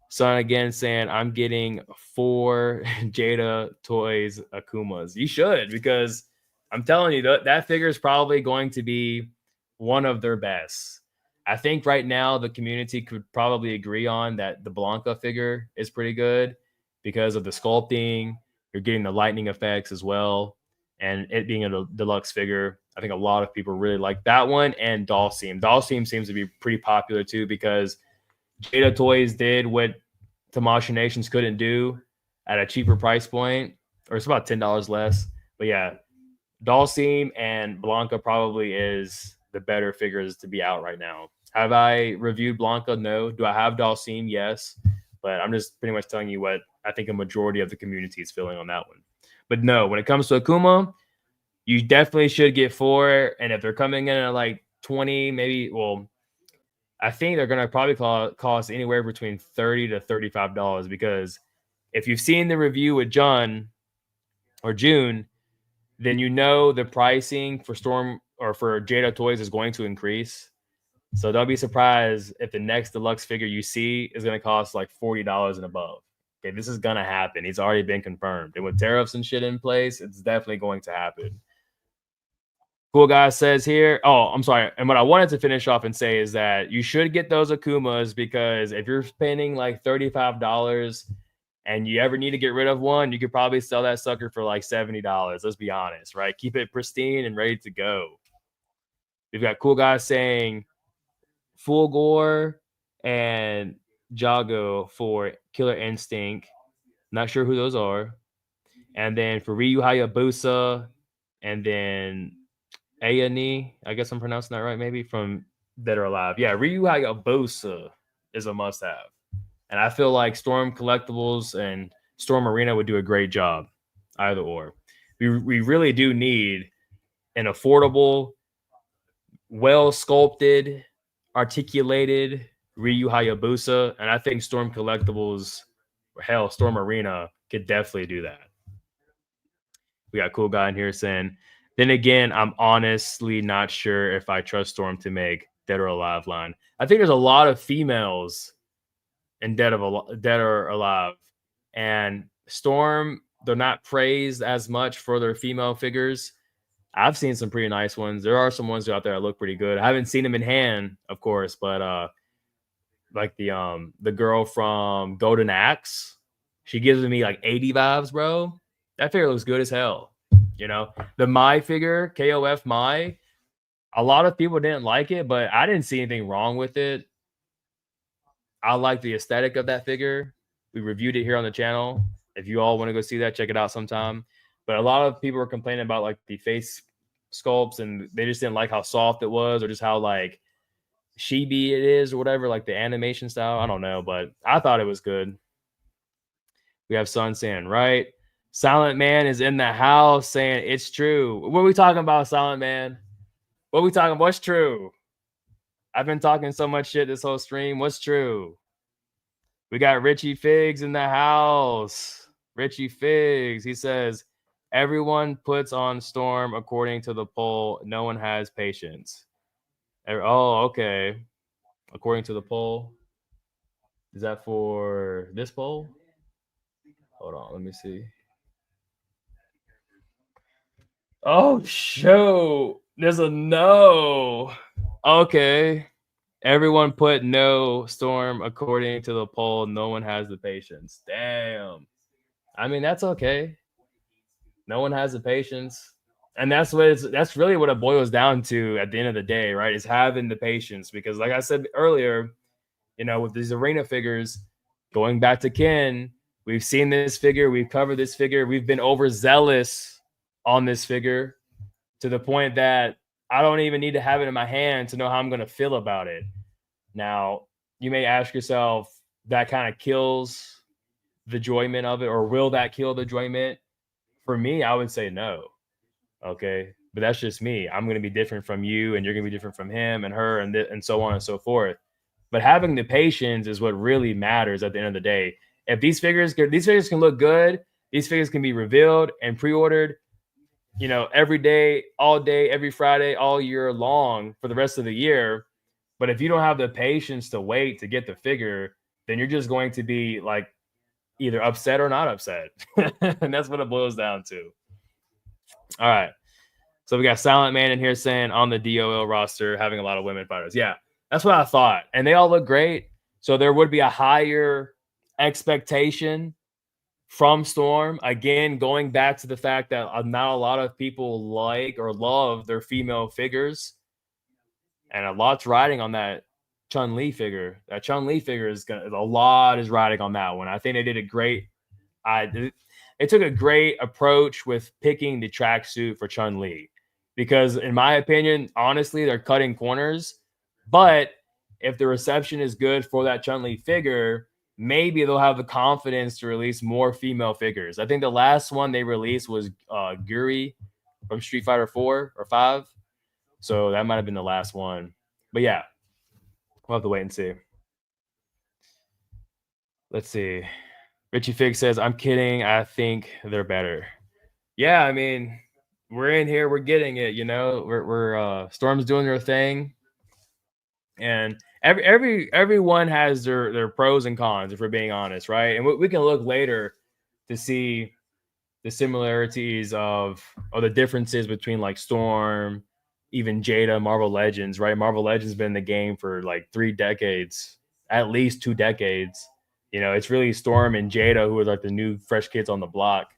Son again saying, I'm getting 4 Jada Toys Akumas. You should, because I'm telling you, that figure is probably going to be one of their best. I think right now the community could probably agree on that the Blanca figure is pretty good because of the sculpting. You're getting the lightning effects as well. And it being a deluxe figure, I think a lot of people really like that one. And Dalsim. Dalsim seems to be pretty popular too, because Jada Toys did what Tamashii Nations couldn't do at a cheaper price point, or it's about $10 less. But yeah, Dalsim and Blanca probably is the better figures to be out right now. Have I reviewed Blanca? No. Do I have Dalsim? Yes. But I'm just pretty much telling you what I think a majority of the community is feeling on that one. But no, when it comes to Akuma, you definitely should get 4. And if they're coming in at like 20, maybe, well, I think they're going to probably cost anywhere between $30 to $35, because if you've seen the review with John or June, then you know the pricing for Storm or for Jada Toys is going to increase. So don't be surprised if the next deluxe figure you see is going to cost like $40 and above. Okay, this is going to happen. It's already been confirmed. And with tariffs and shit in place, it's definitely going to happen. Cool Guy says here, oh, I'm sorry. And what I wanted to finish off and say is that you should get those Akumas, because if you're spending like $35 and you ever need to get rid of one, you could probably sell that sucker for like $70. Let's be honest, right? Keep it pristine and ready to go. We've got Cool Guys saying Full Gore and Jago for Killer Instinct. Not sure who those are. And then for Ryu Hayabusa, and then A&E, I guess I'm pronouncing that right, maybe, from Dead or Alive. Yeah, Ryu Hayabusa is a must-have. And I feel like Storm Collectibles and Storm Arena would do a great job, either or. We really do need an affordable, well-sculpted, articulated Ryu Hayabusa, and I think Storm Collectibles, hell, Storm Arena could definitely do that. We got a Cool Guy in here saying, then again, I'm honestly not sure if I trust Storm to make Dead or Alive line. I think there's a lot of females in Dead or Alive, and Storm, they're not praised as much for their female figures. I've seen some pretty nice ones. There are some ones out there that look pretty good. I haven't seen them in hand, of course, but like the girl from Golden Axe, she gives me like 80 vibes, bro. That figure looks good as hell. You know, the Mai figure, KOF Mai, a lot of people didn't like it, but I didn't see anything wrong with it. I like the aesthetic of that figure. We reviewed it here on the channel. If you all want to go see that, check it out sometime. But a lot of people were complaining about like the face sculpts, and they just didn't like how soft it was, or just how like chibi it is, or whatever, like the animation style. I don't know, but I thought it was good. We have Sun saying, right? Silent Man is in the house saying it's true. What are we talking about, Silent Man? What are we talking? What's true? I've been talking so much shit this whole stream. What's true? We got Richie Figs in the house. Richie Figs. He says, everyone puts on Storm according to the poll. No one has patience. Oh, okay. According to the poll. Is that for this poll? Hold on. Let me see. Oh, shoot. There's a no. Okay. Everyone put no Storm according to the poll. No one has the patience. Damn. I mean, that's okay. No one has the patience. And that's really what it boils down to at the end of the day, right? Is having the patience. Because like I said earlier, with these arena figures, going back to Ken, we've seen this figure, we've covered this figure, we've been overzealous on this figure to the point that I don't even need to have it in my hand to know how I'm going to feel about it. Now, you may ask yourself, that kind of kills the enjoyment of it, or will that kill the enjoyment? For me, I would say no. Okay. But that's just me. I'm going to be different from you, and you're going to be different from him and her, and so on and so forth. But having the patience is what really matters at the end of the day. If these figures can look good, these figures can be revealed and pre-ordered, every day, every Friday, all year long for the rest of the year. But if you don't have the patience to wait to get the figure, then you're just going to be like either upset or not upset. And that's what it boils down to. All right. So we got Silent Man in here saying on the DOL roster, having a lot of women fighters. Yeah, that's what I thought. And they all look great. So there would be a higher expectation from Storm. Again, going back to the fact that not a lot of people like or love their female figures. And a lot's riding on that Chun-Li figure. That Chun-Li figure a lot is riding on that one. I think they did a great. They took a great approach with picking the tracksuit for Chun-Li, because in my opinion, honestly, they're cutting corners. But if the reception is good for that Chun-Li figure, maybe they'll have the confidence to release more female figures. I think the last one they released was Guri from Street Fighter 4 or 5. So that might have been the last one. But yeah, we'll have to wait and see. Let's see. Richie Fig says, I'm kidding. I think they're better. Yeah, I mean, we're in here, we're getting it, we're Storm's doing their thing. And everyone has their pros and cons, if we're being honest, right? And we can look later to see the similarities or the differences between like Storm, even Jada, Marvel Legends, right? Marvel Legends been in the game for like 3 decades, at least 2 decades. It's really Storm and Jada who are like the new fresh kids on the block.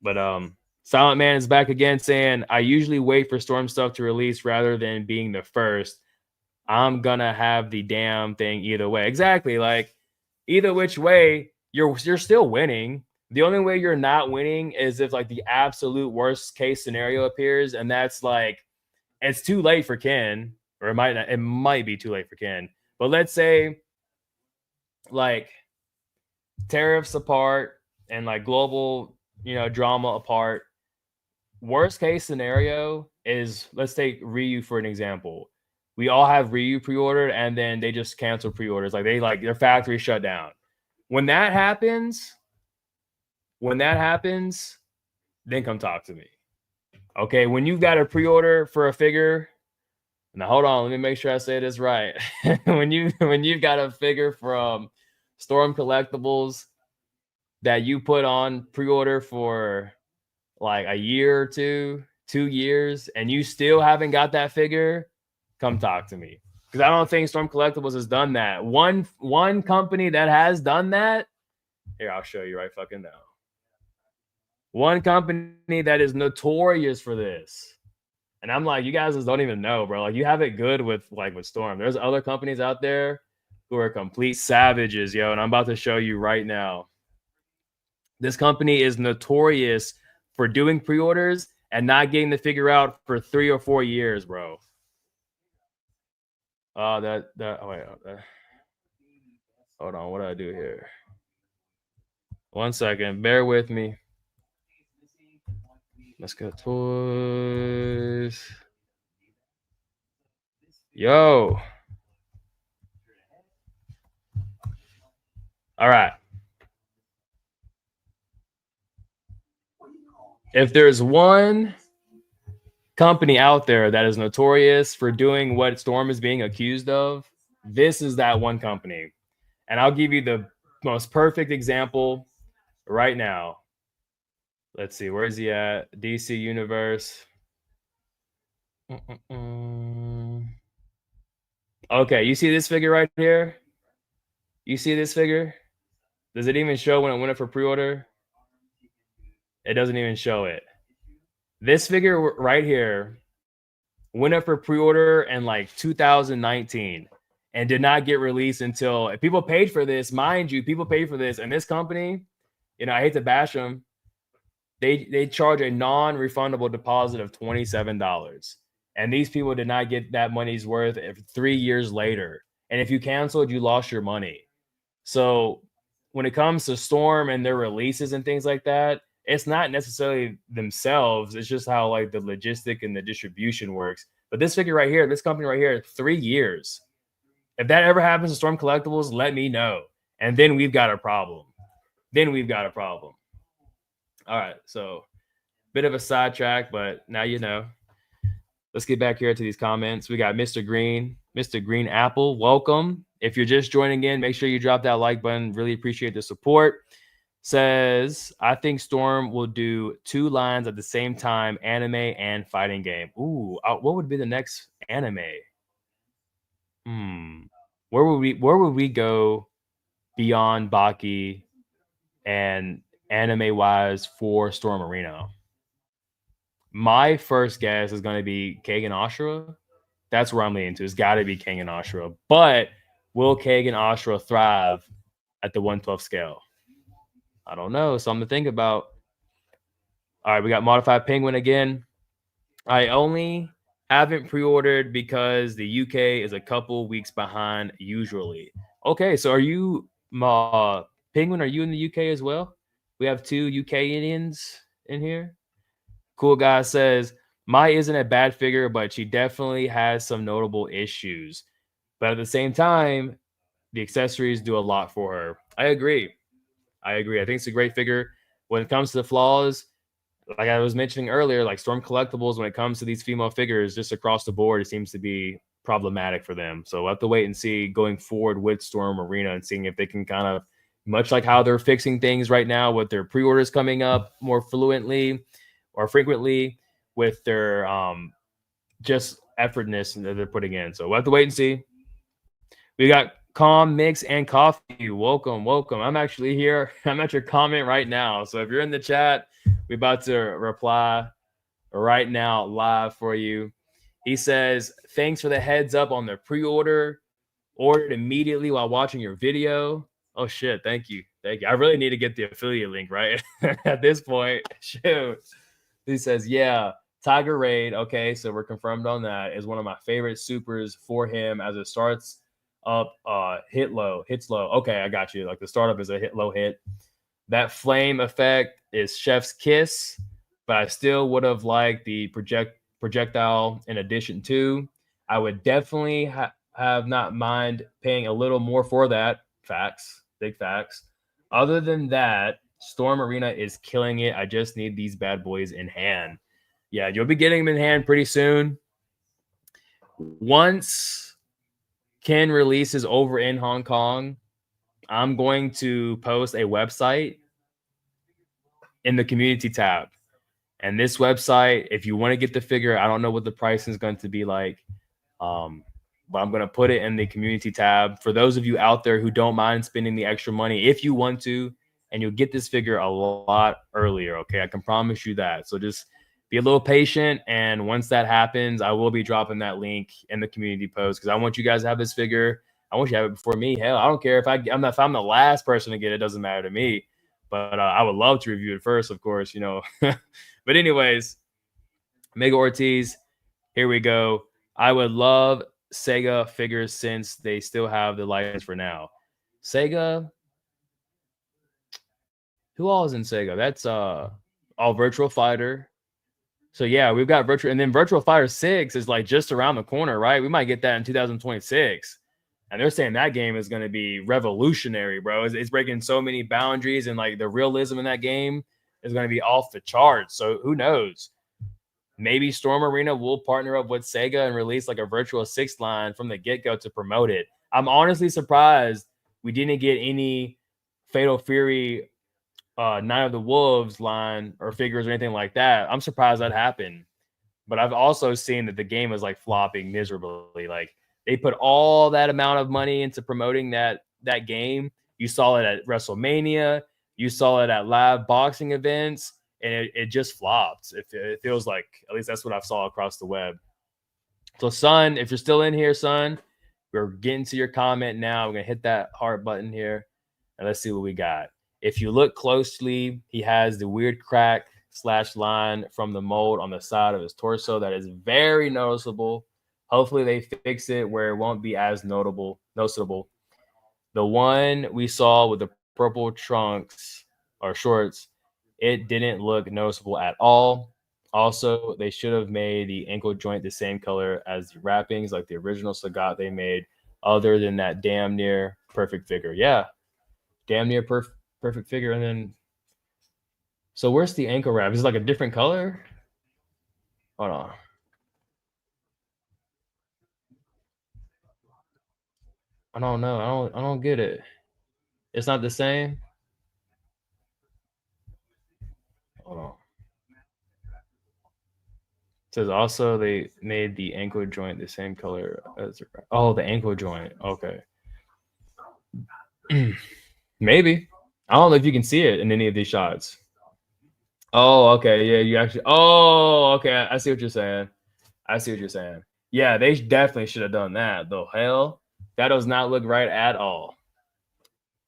But Silent Man is back again saying, I usually wait for Storm stuff to release rather than being the first. I'm gonna have the damn thing either way. Exactly. Like either which way, you're still winning. The only way you're not winning is if like the absolute worst case scenario appears, and that's like it's too late for Ken, or it might be too late for Ken. But let's say like tariffs apart and like global, drama apart. Worst case scenario is, let's take Ryu for an example. We all have Ryu pre-ordered, and then they just cancel pre-orders. Like their factory shut down. When that happens, then come talk to me. Okay, when you've got a pre-order for a figure, now hold on, let me make sure I say this right. when you've got a figure from Storm Collectibles that you put on pre-order for like a year or 2 years, and you still haven't got that figure, come talk to me. Because I don't think Storm Collectibles has done that. One company that has done that, here, I'll show you right fucking now. One company that is notorious for this. And I'm like, you guys just don't even know, bro. Like, you have it good with Storm. There's other companies out there who are complete savages, yo. And I'm about to show you right now. This company is notorious for doing pre-orders and not getting the figure out for 3 or 4 years, bro. Oh, wait. Hold on. What do I do here? 1 second. Bear with me. Let's go toys. Yo. All right. If there's one company out there that is notorious for doing what Storm is being accused of, this is that one company. And I'll give you the most perfect example right now. Let's see, where is he at? DC Universe. Okay, you see this figure right here? You see this figure? Does it even show when it went up for pre-order? It doesn't even show it. This figure right here went up for pre-order in like 2019 and did not get released until people paid for this. Mind you, people paid for this, and this company, I hate to bash them, they charge a non-refundable deposit of $27, and these people did not get that money's worth 3 years later. And if you canceled, you lost your money. So when it comes to Storm and their releases and things like that, it's not necessarily themselves. It's just how like the logistic and the distribution works. But this figure right here, this company right here, 3 years. If that ever happens to Storm Collectibles, let me know. And then we've got a problem. Then we've got a problem. All right. So bit of a sidetrack, but now you know. Let's get back here to these comments. We got Mr. Green Apple. Welcome. If you're just joining in, make sure you drop that like button. Really appreciate the support. Says, I think Storm will do 2 lines at the same time, anime and fighting game. Ooh, what would be the next anime? Where would we go beyond Baki and anime wise for Storm Arena? My first guess is going to be Kagan Ashura. That's where I'm leaning to. It's got to be Kagan Ashura. But will Kagan Ashura thrive at the 112 scale? I don't know. Something to think about. All right, we got Modified Penguin again. I only haven't pre-ordered because the UK is a couple weeks behind usually. Okay, so are you Penguin? Are you in the UK as well? We have 2 UK Indians in here. Cool guy says, Mai isn't a bad figure, but she definitely has some notable issues. But at the same time, the accessories do a lot for her. I agree. I think it's a great figure. When it comes to the flaws, like I was mentioning earlier, like Storm Collectibles, when it comes to these female figures, just across the board, it seems to be problematic for them. So we'll have to wait and see going forward with Storm Arena and seeing if they can kind of, much like how they're fixing things right now with their pre-orders coming up more fluently or frequently with their just effortness that they're putting in. So we'll have to wait and see. We got Calm Mix and Coffee. Welcome. I'm actually here. I'm at your comment right now. So if you're in the chat, we're about to reply right now live for you. He says, thanks for the heads up on the pre-order. Ordered immediately while watching your video. Oh shit, thank you. I really need to get the affiliate link, right? At this point. Shoot. He says, yeah, Tiger Raid. Okay, so we're confirmed on that. Is one of my favorite supers for him as it starts up hits low. Okay, I got you. Like the startup is a hit low hit. That flame effect is Chef's Kiss, but I still would have liked the projectile in addition to. I would definitely have not mind paying a little more for that. Facts, big facts. Other than that, Storm Arena is killing it. I just need these bad boys in hand. Yeah, you'll be getting them in hand pretty soon. Once Ken releases over in Hong Kong, I'm going to post a website in the community tab. And this website, if you want to get the figure, I don't know what the pricing is going to be like, but I'm going to put it in the community tab. For those of you out there who don't mind spending the extra money, if you want to, and you'll get this figure a lot earlier, okay? I can promise you that. So just be a little patient, and once that happens, I will be dropping that link in the community post because I want you guys to have this figure. I want you to have it before me. Hell, I don't care if I'm the last person to get it. It doesn't matter to me. But I would love to review it first, of course, But anyways, Mega Ortiz, here we go. I would love Sega figures since they still have the license for now. Sega, who all is in Sega? That's all Virtual Fighter. So yeah, we've got Virtual, and then Virtual Fighter 6 is like just around the corner, right? We might get that in 2026. And they're saying that game is going to be revolutionary, bro. It's breaking so many boundaries, and like the realism in that game is going to be off the charts. So who knows? Maybe Storm Arena will partner up with Sega and release like a Virtual 6 line from the get-go to promote it. I'm honestly surprised we didn't get any Fatal Fury Night of the Wolves line or figures or anything like that. I'm surprised that happened. But I've also seen that the game is like flopping miserably. Like They put all that amount of money into promoting that game. You saw it at WrestleMania. You saw it at live boxing events, and it just flopped. It feels like, at least that's what I saw across the web. So, son, if you're still in here, son, we're getting to your comment now. We're gonna hit that heart button here, and let's see what we got. If you look closely, he has the weird crack slash line from the mold on the side of his torso that is very noticeable. Hopefully, they fix it where it won't be as noticeable. The one we saw with the purple trunks or shorts, it didn't look noticeable at all. Also, they should have made the ankle joint the same color as the wrappings, like the original Sagat they made. Other than that, damn near perfect figure. Yeah, damn near perfect figure. And then, so where's the ankle wrap? Is it like a different color? Hold on. I don't know. I don't get it. It's not the same. Hold on. It says also they made the ankle joint the same color as the ankle joint. Okay. Maybe. I don't know if you can see it in any of these shots. Oh, okay. Yeah, you actually. Oh, okay. I see what you're saying. I see what you're saying. Yeah, they definitely should have done that. The hell, that does not look right at all.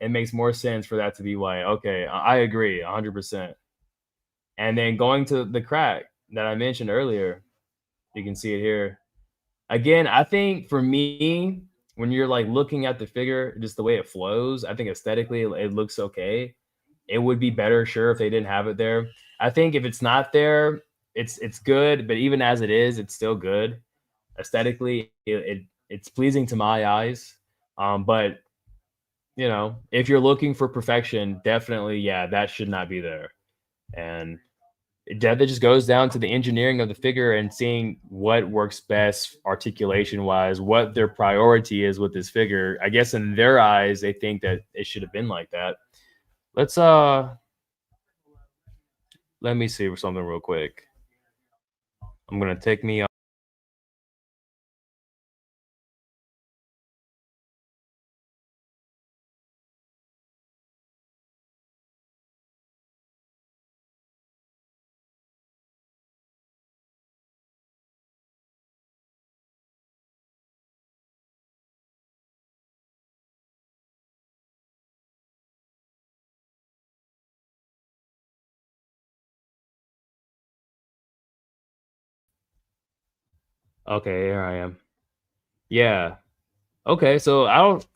It makes more sense for that to be white. Okay, I agree 100%. And then going to the crack that I mentioned earlier, you can see it here. Again, I think for me, when you're like looking at the figure, just the way it flows, I think aesthetically it looks okay. It would be better, sure, if they didn't have it there. I think if it's not there, it's good, but even as it is, it's still good. Aesthetically, it's pleasing to my eyes. But you know, if you're looking for perfection, definitely, yeah, that should not be there. And that just goes down to the engineering of the figure and seeing what works best articulation wise, what their priority is with this figure. I guess in their eyes, they think that it should have been like that. Let's let me see something real quick. I'm gonna take me off. Okay, here I am. Yeah. Okay, so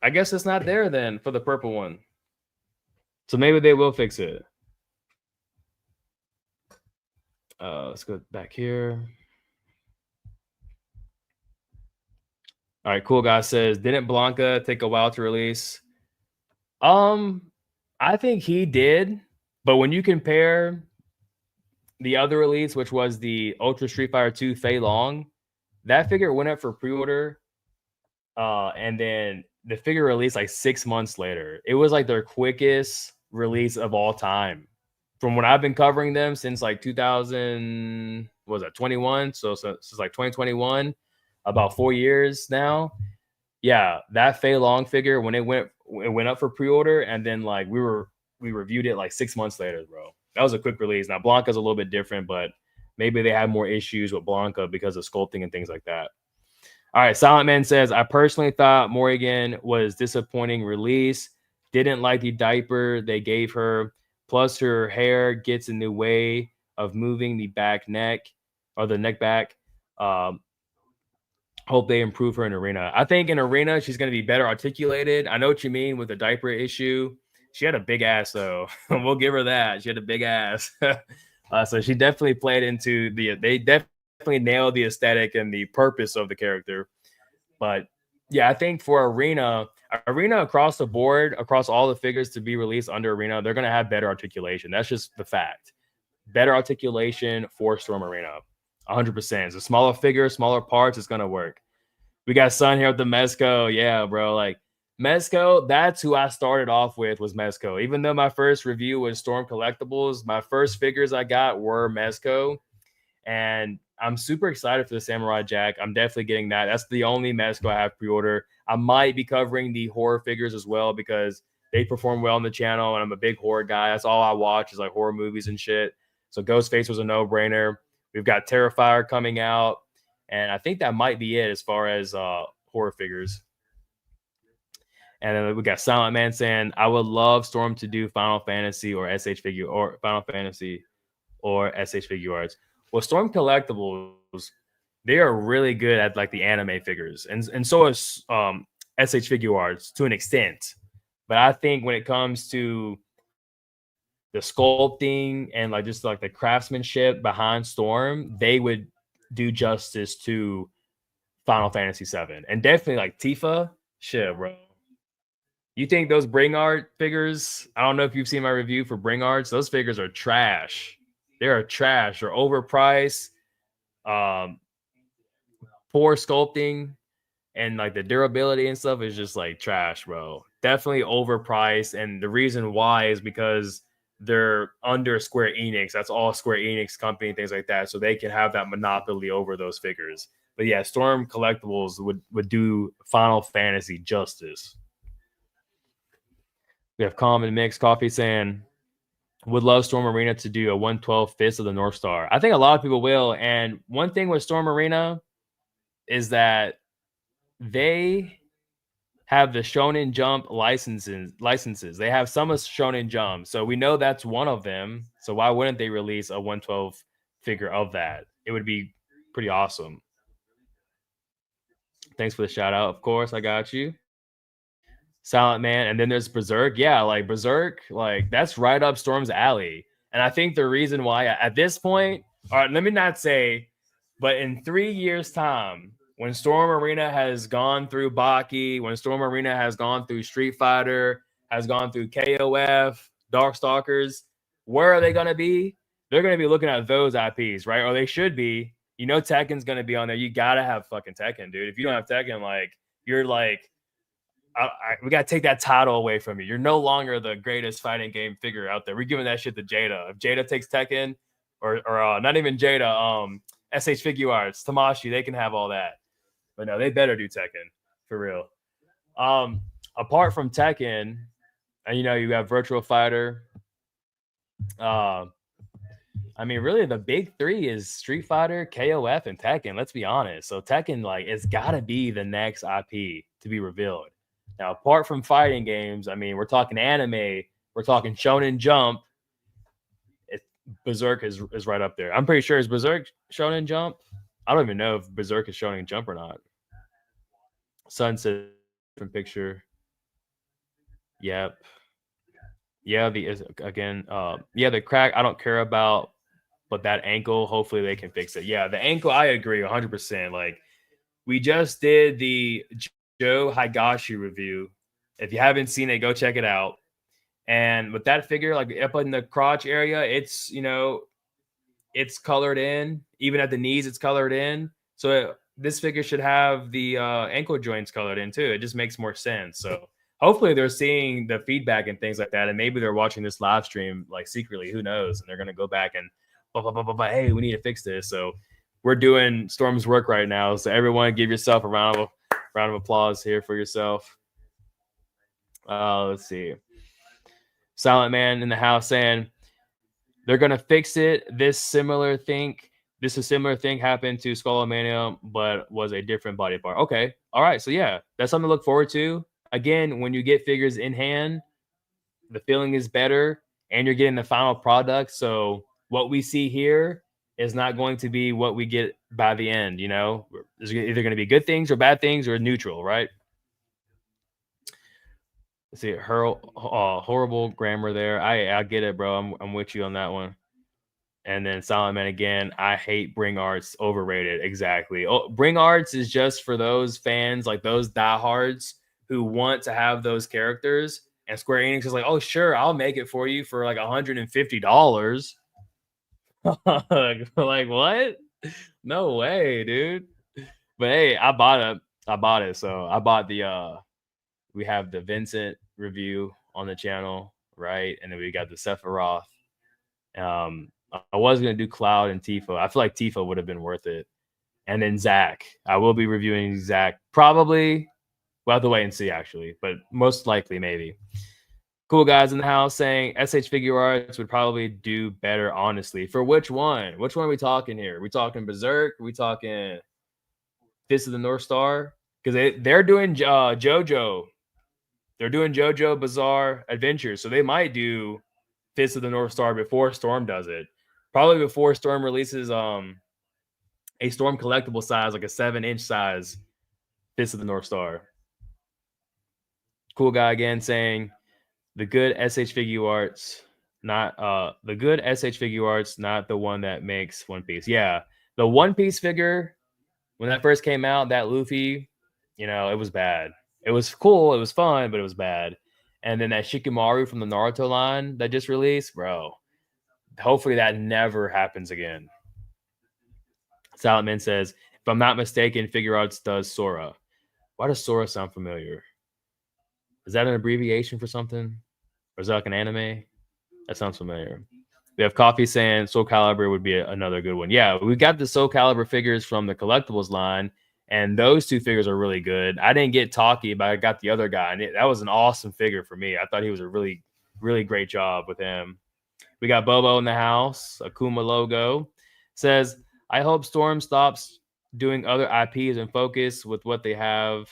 I guess it's not there then for the purple one. So maybe they will fix it. Let's go back here. All right, cool guy says, didn't Blanca take a while to release? Um, I think he did, but when you compare the other release, which was the Ultra Street Fighter 2 Fei Long, that figure went up for pre-order. And then the figure released like 6 months later. It was like their quickest release of all time. From when I've been covering them since like 2000, what was that, 21? So since like 2021, about 4 years now. Yeah, that Fei Long figure when it went up for pre-order, and then like we reviewed it like 6 months later, bro. That was a quick release. Now Blanca's a little bit different, but maybe they had more issues with Blanca because of sculpting and things like that. All right, Silent Man says, I personally thought Morrigan was disappointing release. Didn't like the diaper they gave her. Plus, her hair gets in the way of moving the back neck or the neck back. Um, Hope they improve her in arena. I think in arena, she's going to be better articulated. I know what you mean with the diaper issue. She had a big ass, though. We'll give her that. She had a big ass. So she definitely played into they definitely nailed the aesthetic and the purpose of the character. But yeah, I think for arena across the board, across all the figures to be released under arena, they're going to have better articulation. That's just the fact. Better articulation for Storm Arena. 100%. It's a smaller figure, smaller parts. It's going to work. We got Sun here with the Mezco. Yeah, bro. Like Mezco, that's who I started off with was Mezco. Even though my first review was Storm Collectibles, my first figures I got were Mezco. And I'm super excited for the Samurai Jack. I'm definitely getting that. That's the only Mezco I have pre-order. I might be covering the horror figures as well because they perform well on the channel, and I'm a big horror guy. That's all I watch is like horror movies and shit. So Ghostface was a no-brainer. We've got Terrifier coming out, and I think that might be it as far as horror figures. And then we got Silent Man saying, "I would love Storm to do Final Fantasy or SH figure or Final Fantasy or SH figure arts." Well, Storm Collectibles, they are really good at like the anime figures, and so is SH figure arts to an extent. But I think when it comes to the sculpting and like just like the craftsmanship behind Storm, they would do justice to Final Fantasy VII, and definitely like Tifa. Shit, bro. You think those Bring Art figures? I don't know if you've seen my review for Bring Arts. Those figures are trash. They are trash. They're overpriced. Um, Poor sculpting, and like the durability and stuff is just like trash, bro. Definitely overpriced. And the reason why is because they're under Square Enix. That's all Square Enix company, things like that. So they can have that monopoly over those figures. But yeah, Storm Collectibles would do Final Fantasy justice. We have Common Mix Coffee saying, would love Storm Arena to do a 112 Fist of the North Star. I think a lot of people will. And one thing with Storm Arena is that they have the Shonen Jump licenses. They have some of Shonen Jump. So we know that's one of them. So why wouldn't they release a 112 figure of that? It would be pretty awesome. Thanks for the shout out. Of course, I got you. Silent Man, and then there's Berserk. Yeah, like Berserk, like that's right up Storm's alley. And I think the reason why at this point, all right, let me not say, but in 3 years' time, when Storm Arena has gone through Baki, when Storm Arena has gone through Street Fighter, has gone through KOF, Darkstalkers, where are they gonna be? They're gonna be looking at those IPs, right? Or they should be. You know, Tekken's gonna be on there. You gotta have fucking Tekken, dude. If you don't have Tekken, like you're like we got to take that title away from you. You're no longer the greatest fighting game figure out there. We're giving that shit to Jada. If Jada takes Tekken, or not even Jada, SH Figure Arts, Tamashi, they can have all that. But no, they better do Tekken for real. Apart from Tekken, and you know, you have Virtual Fighter. I mean, really, the big three is Street Fighter, KOF, and Tekken. Let's be honest. So Tekken, like, it's got to be the next IP to be revealed. Now, apart from fighting games, I mean, we're talking anime, we're talking Shonen Jump. Berserk is right up there. I'm pretty sure is Berserk Shonen Jump. I don't even know if Berserk is Shonen Jump or not. Sunset different picture. Yep. Yeah, the crack I don't care about, but that ankle, hopefully they can fix it. Yeah, the ankle, I agree 100%. Like, we just did the Joe Higashi review. If you haven't seen it, go check it out. And with that figure, like up in the crotch area, it's, you know, it's colored in. Even at the knees, it's colored in. So this figure should have the ankle joints colored in too. It just makes more sense. So hopefully they're seeing the feedback and things like that. And maybe they're watching this live stream like secretly, who knows? And they're going to go back and, hey, we need to fix this. So we're doing Storm's work right now. So everyone give yourself a round of applause here for yourself. Let's see. Silent Man in the house saying they're gonna fix it. This a similar thing happened to Skullomania, but was a different body part. Okay, all right. So yeah, that's something to look forward to. Again, when you get figures in hand, the feeling is better, and you're getting the final product. So what we see here is not going to be what we get by the end. You know, there's either going to be good things or bad things or neutral, right? Let's see, horrible grammar there. I get it, bro. I'm with you on that one. And then Silent Man again. I hate Bring Arts. Overrated. Exactly. Oh, Bring Arts is just for those fans, like those diehards who want to have those characters. And Square Enix is like, oh, sure, I'll make it for you for like $150. Like, what? No way, dude. But hey, I bought it. So I bought the we have the Vincent review on the channel, right? And then we got the Sephiroth. I was gonna do Cloud and Tifa. I feel like Tifa would have been worth it. And then Zach. I will be reviewing Zach probably. We'll have to wait and see, actually, but most likely, maybe. Cool guys in the house saying SH Figure Arts would probably do better, honestly. For which one? Which one are we talking here? Are we talking Berserk? Are we talking Fist of the North Star? Because they're doing JoJo. They're doing JoJo Bizarre Adventures, so they might do Fist of the North Star before Storm does it. Probably before Storm releases a Storm collectible size, like a 7-inch size Fist of the North Star. Cool guy again saying the good SH Figure Arts, not the good SH Figure Arts, not the one that makes One Piece. Yeah, the One Piece figure when that first came out, that Luffy, it was bad. It was cool, it was fun, but it was bad. And then that Shikamaru from the Naruto line that just released, bro. Hopefully that never happens again. Silent Man says, if I'm not mistaken, Figure Arts does Sora. Why does Sora sound familiar? Is that an abbreviation for something? Or is that like an anime? That sounds familiar. We have Coffee saying Soul Calibur would be another good one. Yeah, we got the Soul Calibur figures from the collectibles line, and those two figures are really good. I didn't get Taki, but I got the other guy, and that was an awesome figure for me. I thought he was a really, really great job with him. We got Bobo in the house. Akuma logo says, I hope Storm stops doing other IPs and focus with what they have.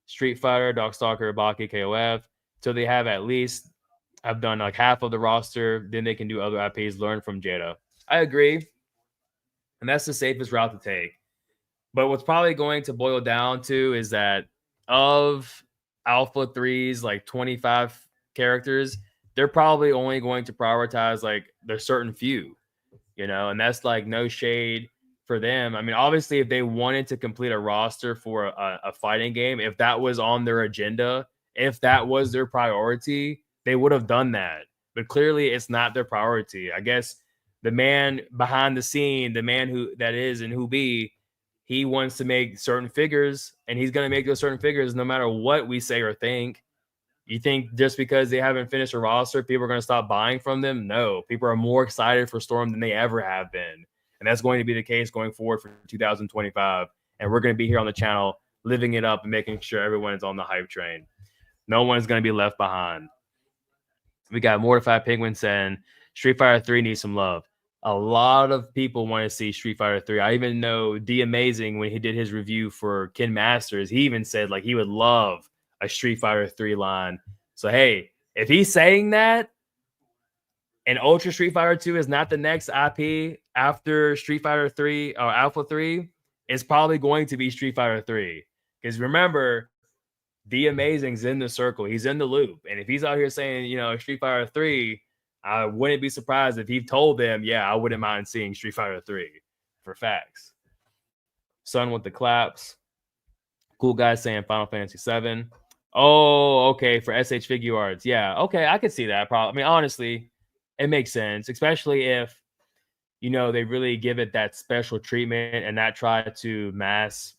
Street Fighter, Darkstalker, Baki, KOF. So they have at least have done like half of the roster. Then they can do other IPs, learn from Jada. I agree. And that's the safest route to take. But what's probably going to boil down to is that of Alpha 3's like 25 characters, they're probably only going to prioritize like their certain few, and that's like no shade for them. I mean, obviously, if they wanted to complete a roster for a fighting game, if that was on their agenda, if that was their priority, they would have done that. But clearly, it's not their priority. I guess the man behind the scene, the man who that is and who be, he wants to make certain figures, and he's going to make those certain figures no matter what we say or think. You think just because they haven't finished a roster, people are going to stop buying from them? No, people are more excited for Storm than they ever have been. And that's going to be the case going forward for 2025. And we're going to be here on the channel living it up and making sure everyone is on the hype train. No one is going to be left behind. We got Mortified Penguin saying Street Fighter 3 needs some love. A lot of people want to see Street Fighter 3. I even know D Amazing, when he did his review for Ken Masters, he even said like he would love a Street Fighter 3 line. So, hey, if he's saying that and Ultra Street Fighter 2 is not the next IP after Street Fighter 3 or Alpha 3, it's probably going to be Street Fighter 3. Because remember, The Amazing's in the circle. He's in the loop. And if he's out here saying, Street Fighter 3, I wouldn't be surprised if he told them, yeah, I wouldn't mind seeing Street Fighter 3 for facts. Son with the claps. Cool guy saying Final Fantasy 7. Oh, okay, for SH Figure Arts. Yeah, okay, I could see that. Probably. I mean, honestly, it makes sense, especially if, they really give it that special treatment and not try to mass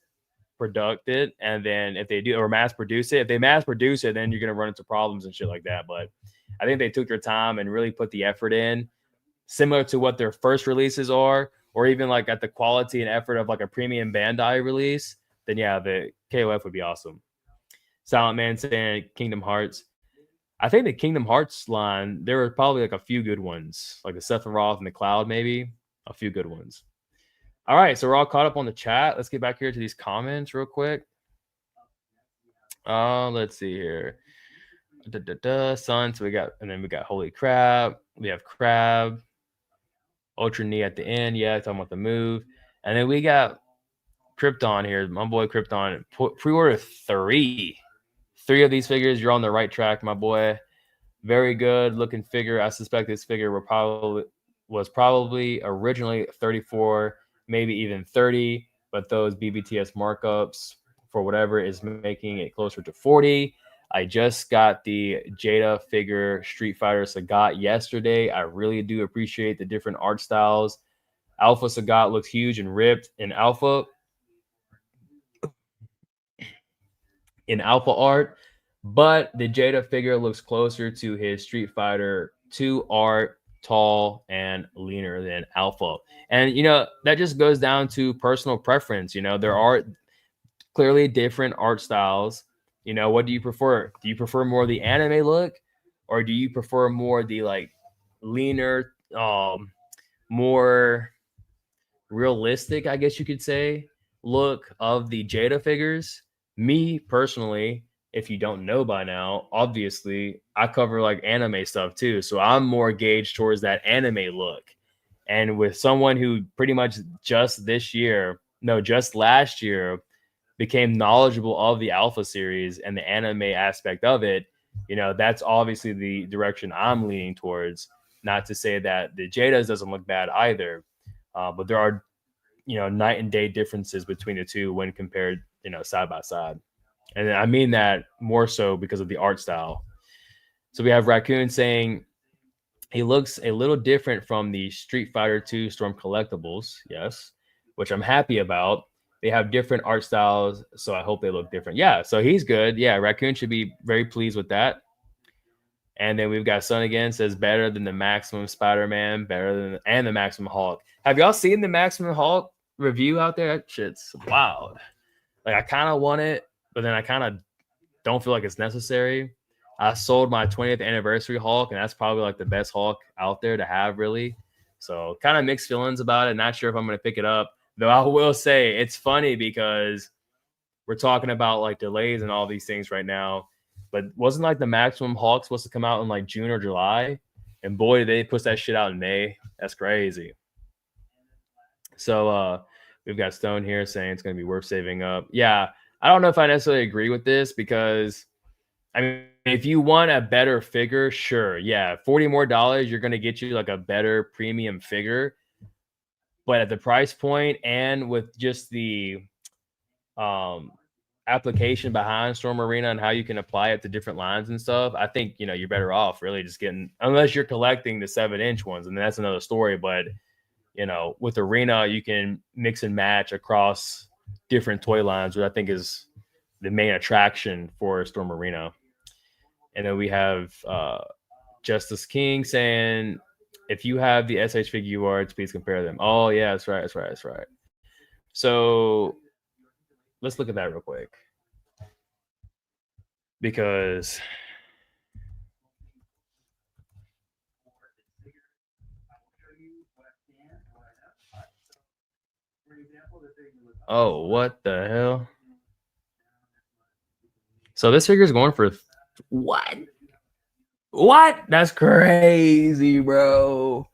product it. And then if they do, or mass produce it, if they mass produce it, then you're going to run into problems and shit like that. But I think they took their time and really put the effort in, similar to what their first releases are, or even like at the quality and effort of like a premium Bandai release. Then yeah, the KOF would be awesome. Silent Man saying Kingdom Hearts. I think the Kingdom Hearts line, there were probably like a few good ones, like the Sephiroth and the Cloud, maybe a few good ones. All right, so we're all caught up on the chat. Let's get back here to these comments real quick. Let's see here. Sun. So we got Holy Crab. We have Crab. Ultra Knee at the end. Yeah, talking about the move. And then we got Krypton here. My boy Krypton. Pre-order 3. 3 of these figures. You're on the right track, my boy. Very good looking figure. I suspect this figure was probably originally 34, maybe even 30, but those BBTS markups for whatever is making it closer to 40. I just got the Jada figure Street Fighter Sagat yesterday. I really do appreciate the different art styles. Alpha Sagat looks huge and ripped in Alpha art, but the Jada figure looks closer to his Street Fighter 2 art, tall and leaner than alpha. And that just goes down to personal preference. There are clearly different art styles. What do you prefer? Do you prefer more the anime look, or do you prefer more the like leaner, more realistic, I guess you could say, look of the Jada figures? Me personally, if you don't know by now, obviously I cover like anime stuff too, so I'm more gauged towards that anime look. And with someone who pretty much just this year, no, just last year, became knowledgeable of the Alpha series and the anime aspect of it, that's obviously the direction I'm leaning towards. Not to say that the Jada's doesn't look bad either, but there are night and day differences between the two when compared side by side. And I mean that more so because of the art style. So we have Raccoon saying he looks a little different from the Street Fighter 2 Storm collectibles. Yes, which I'm happy about. They have different art styles, so I hope they look different. Yeah, so he's good. Yeah, Raccoon should be very pleased with that. And then we've got Sun again, says better than the Maximum Spider-Man, better than and the Maximum Hulk. Have y'all seen the Maximum Hulk review out there? That shit's wild. Like I kind of want it, but then I kind of don't feel like it's necessary. I sold my 20th anniversary Hulk, and that's probably like the best Hulk out there to have, really. So kind of mixed feelings about it. Not sure if I'm going to pick it up. Though I will say it's funny because we're talking about like delays and all these things right now. But wasn't like the Maximum Hulk supposed to come out in like June or July? And boy, did they push that shit out in May. That's crazy. So we've got Stone here saying it's going to be worth saving up. Yeah, I don't know if I necessarily agree with this because, I mean, if you want a better figure, sure. Yeah, $40 more, you're going to get you like a better premium figure. But at the price point and with just the application behind Storm Arena and how you can apply it to different lines and stuff, I think, you're better off really just getting, unless you're collecting the 7-inch ones, and that's another story. But with Arena, you can mix and match across different toy lines, which I think is the main attraction for Storm Arena. And then we have Justice King saying, if you have the SH figure UARTs, please compare them. Oh, yeah, that's right. So let's look at that real quick. Because oh, what the hell? So this figure is going for what? What? That's crazy, bro.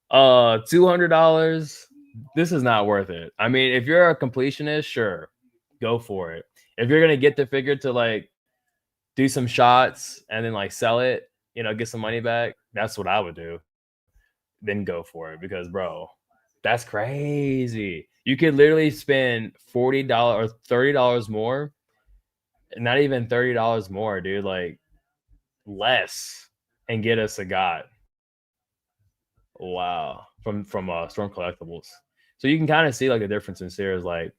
$200. This is not worth it. I mean, if you're a completionist, sure, go for it. If you're gonna get the figure to like do some shots and then like sell it, get some money back, that's what I would do. Then go for it because, bro, that's crazy. You could literally spend $40 or $30 more, not even $30 more, dude. Like less, and get a Sagat. Wow, from Storm Collectibles. So you can kind of see like the difference in series. Like,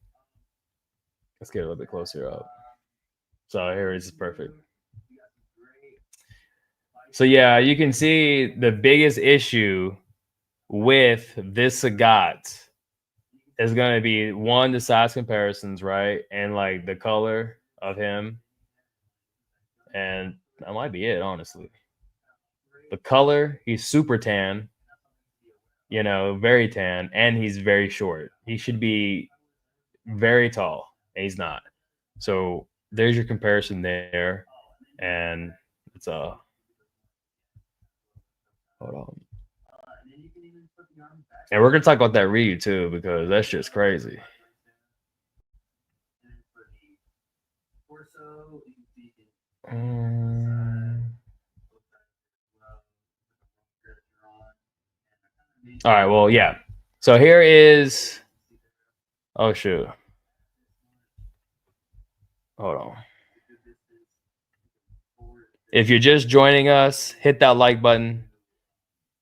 let's get a little bit closer up. So here it is, perfect. So yeah, you can see the biggest issue with this Sagat is going to be one, the size comparisons, right? And like the color of him. And that might be it, honestly. The color, he's super tan, very tan, and he's very short. He should be very tall, and he's not. So there's your comparison there. And it's hold on. And we're gonna talk about that Ryu too, because that's just crazy. All right, well, yeah. So here is, oh shoot. Hold on. If you're just joining us, hit that like button.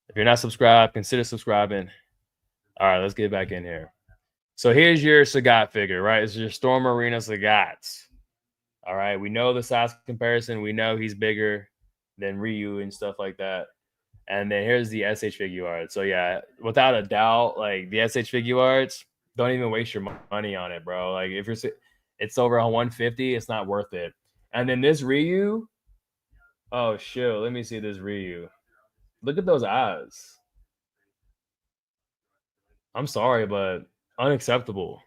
If you're not subscribed, consider subscribing. All right, let's get back in here. So here's your Sagat figure, right? This is your Storm Arena Sagats. All right, we know the size comparison. We know he's bigger than Ryu and stuff like that. And then here's the SH figure art. So yeah, without a doubt, like the SH figure arts, don't even waste your money on it, bro. Like if it's over on 150, it's not worth it. And then this Ryu, oh shit, let me see this Ryu. Look at those eyes. I'm sorry, but unacceptable.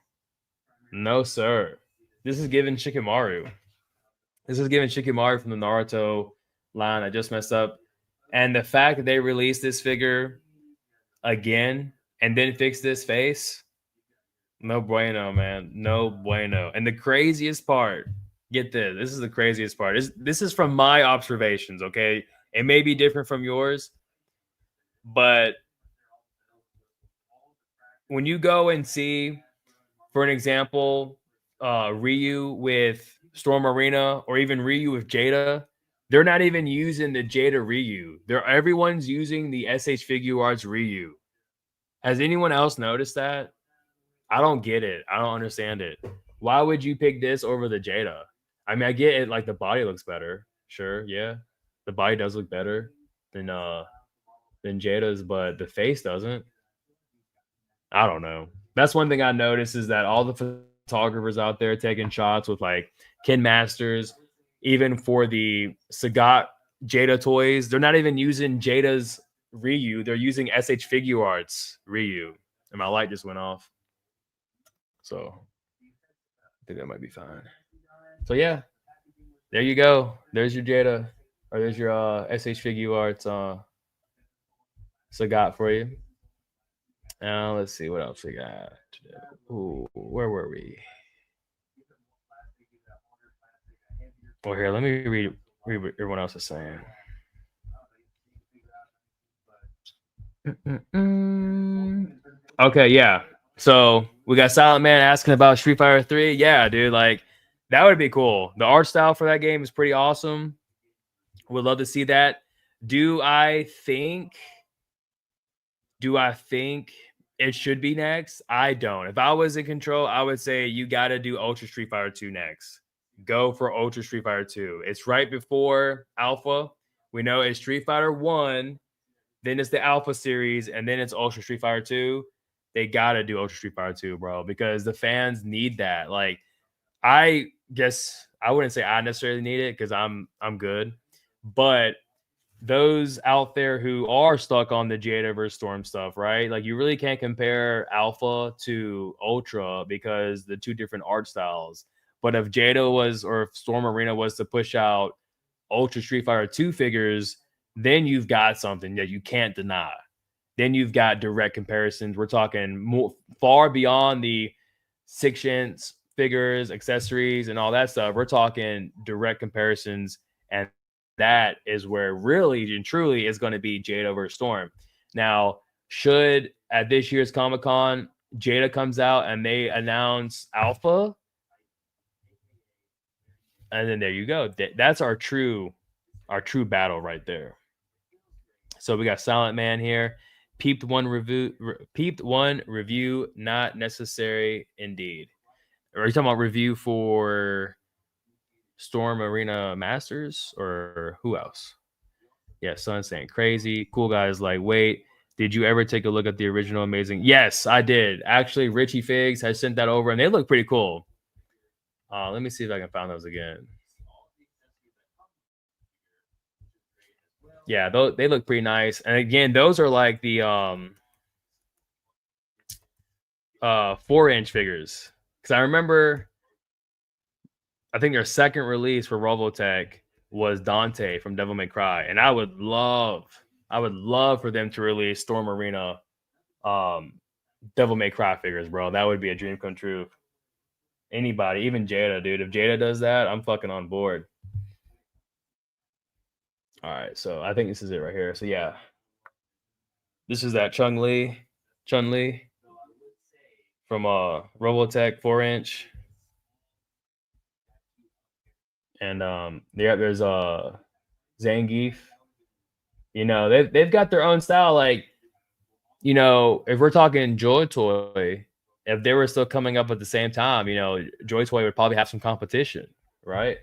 No, sir. This is giving Shikamaru. This is giving Shikamaru from the Naruto line. I just messed up. And the fact that they released this figure again and then fix this face, no bueno, man. No bueno. And the craziest part, get this. This is the craziest part. This is from my observations, okay? It may be different from yours, but when you go and see, for an example, Ryu with Storm Arena or even Ryu with Jada, they're not even using the Jada Ryu. Everyone's using the SH Figure Arts Ryu. Has anyone else noticed that? I don't get it. I don't understand it. Why would you pick this over the Jada? I mean, I get it. Like the body looks better. Sure, yeah, the body does look better than Jada's, but the face doesn't. I don't know. That's one thing I noticed is that all the photographers out there taking shots with like Ken Masters, even for the Sagat Jada toys, they're not even using Jada's Ryu. They're using SH Figure Arts Ryu. And my light just went off. So I think that might be fine. So yeah, there you go. There's your Jada, or there's your SH Figure Arts Sagat for you. Now let's see what else we got. Ooh, where were we? Well, here, let me read what everyone else is saying. Okay, yeah. So we got Silent Man asking about Street Fighter 3. Yeah, dude, like that would be cool. The art style for that game is pretty awesome. Would love to see that. Do I think it should be next? I don't. If I was in control, I would say you got to do Ultra Street Fighter 2 next. Go for Ultra Street Fighter 2. It's right before Alpha. We know it's Street Fighter 1, then it's the Alpha series, and then it's Ultra Street Fighter 2. They got to do Ultra Street Fighter 2, bro, because the fans need that. Like, I guess I wouldn't say I necessarily need it because I'm good, but those out there who are stuck on the Jada versus Storm stuff, right? Like you really can't compare Alpha to Ultra because the two different art styles. But if Jada was or if Storm Arena was to push out Ultra Street Fighter 2 figures, then you've got something that you can't deny. Then you've got direct comparisons. We're talking more far beyond the 6-inch figures, accessories, and all that stuff. We're talking direct comparisons, and that is where really and truly is going to be Jada versus Storm. Now, should at this year's Comic-Con, Jada comes out and they announce Alpha, and then there you go. That's our true battle right there. So we got Silent Man here. Peeped one review, not necessary indeed. Are you talking about review for Storm Arena Masters or who else? Yeah, Sun saying crazy. Cool guys like, wait, did you ever take a look at the original Amazing? Yes, I did. Actually, Richie Figs has sent that over and they look pretty cool. Let me see if I can find those again. Yeah, they look pretty nice. And again, those are like the 4-inch figures. Because I remember I think their second release for Robotech was Dante from Devil May Cry. And I would love for them to release Storm Arena Devil May Cry figures, bro. That would be a dream come true. Anybody, even Jada, dude. If Jada does that, I'm fucking on board. All right, so I think this is it right here. So yeah, this is that Chun Li from Robotech 4-inch, and there's Zangief. You know, they've got their own style. Like, you know, if we're talking Joy Toy, if they were still coming up at the same time, you know, Joy Toy would probably have some competition, right?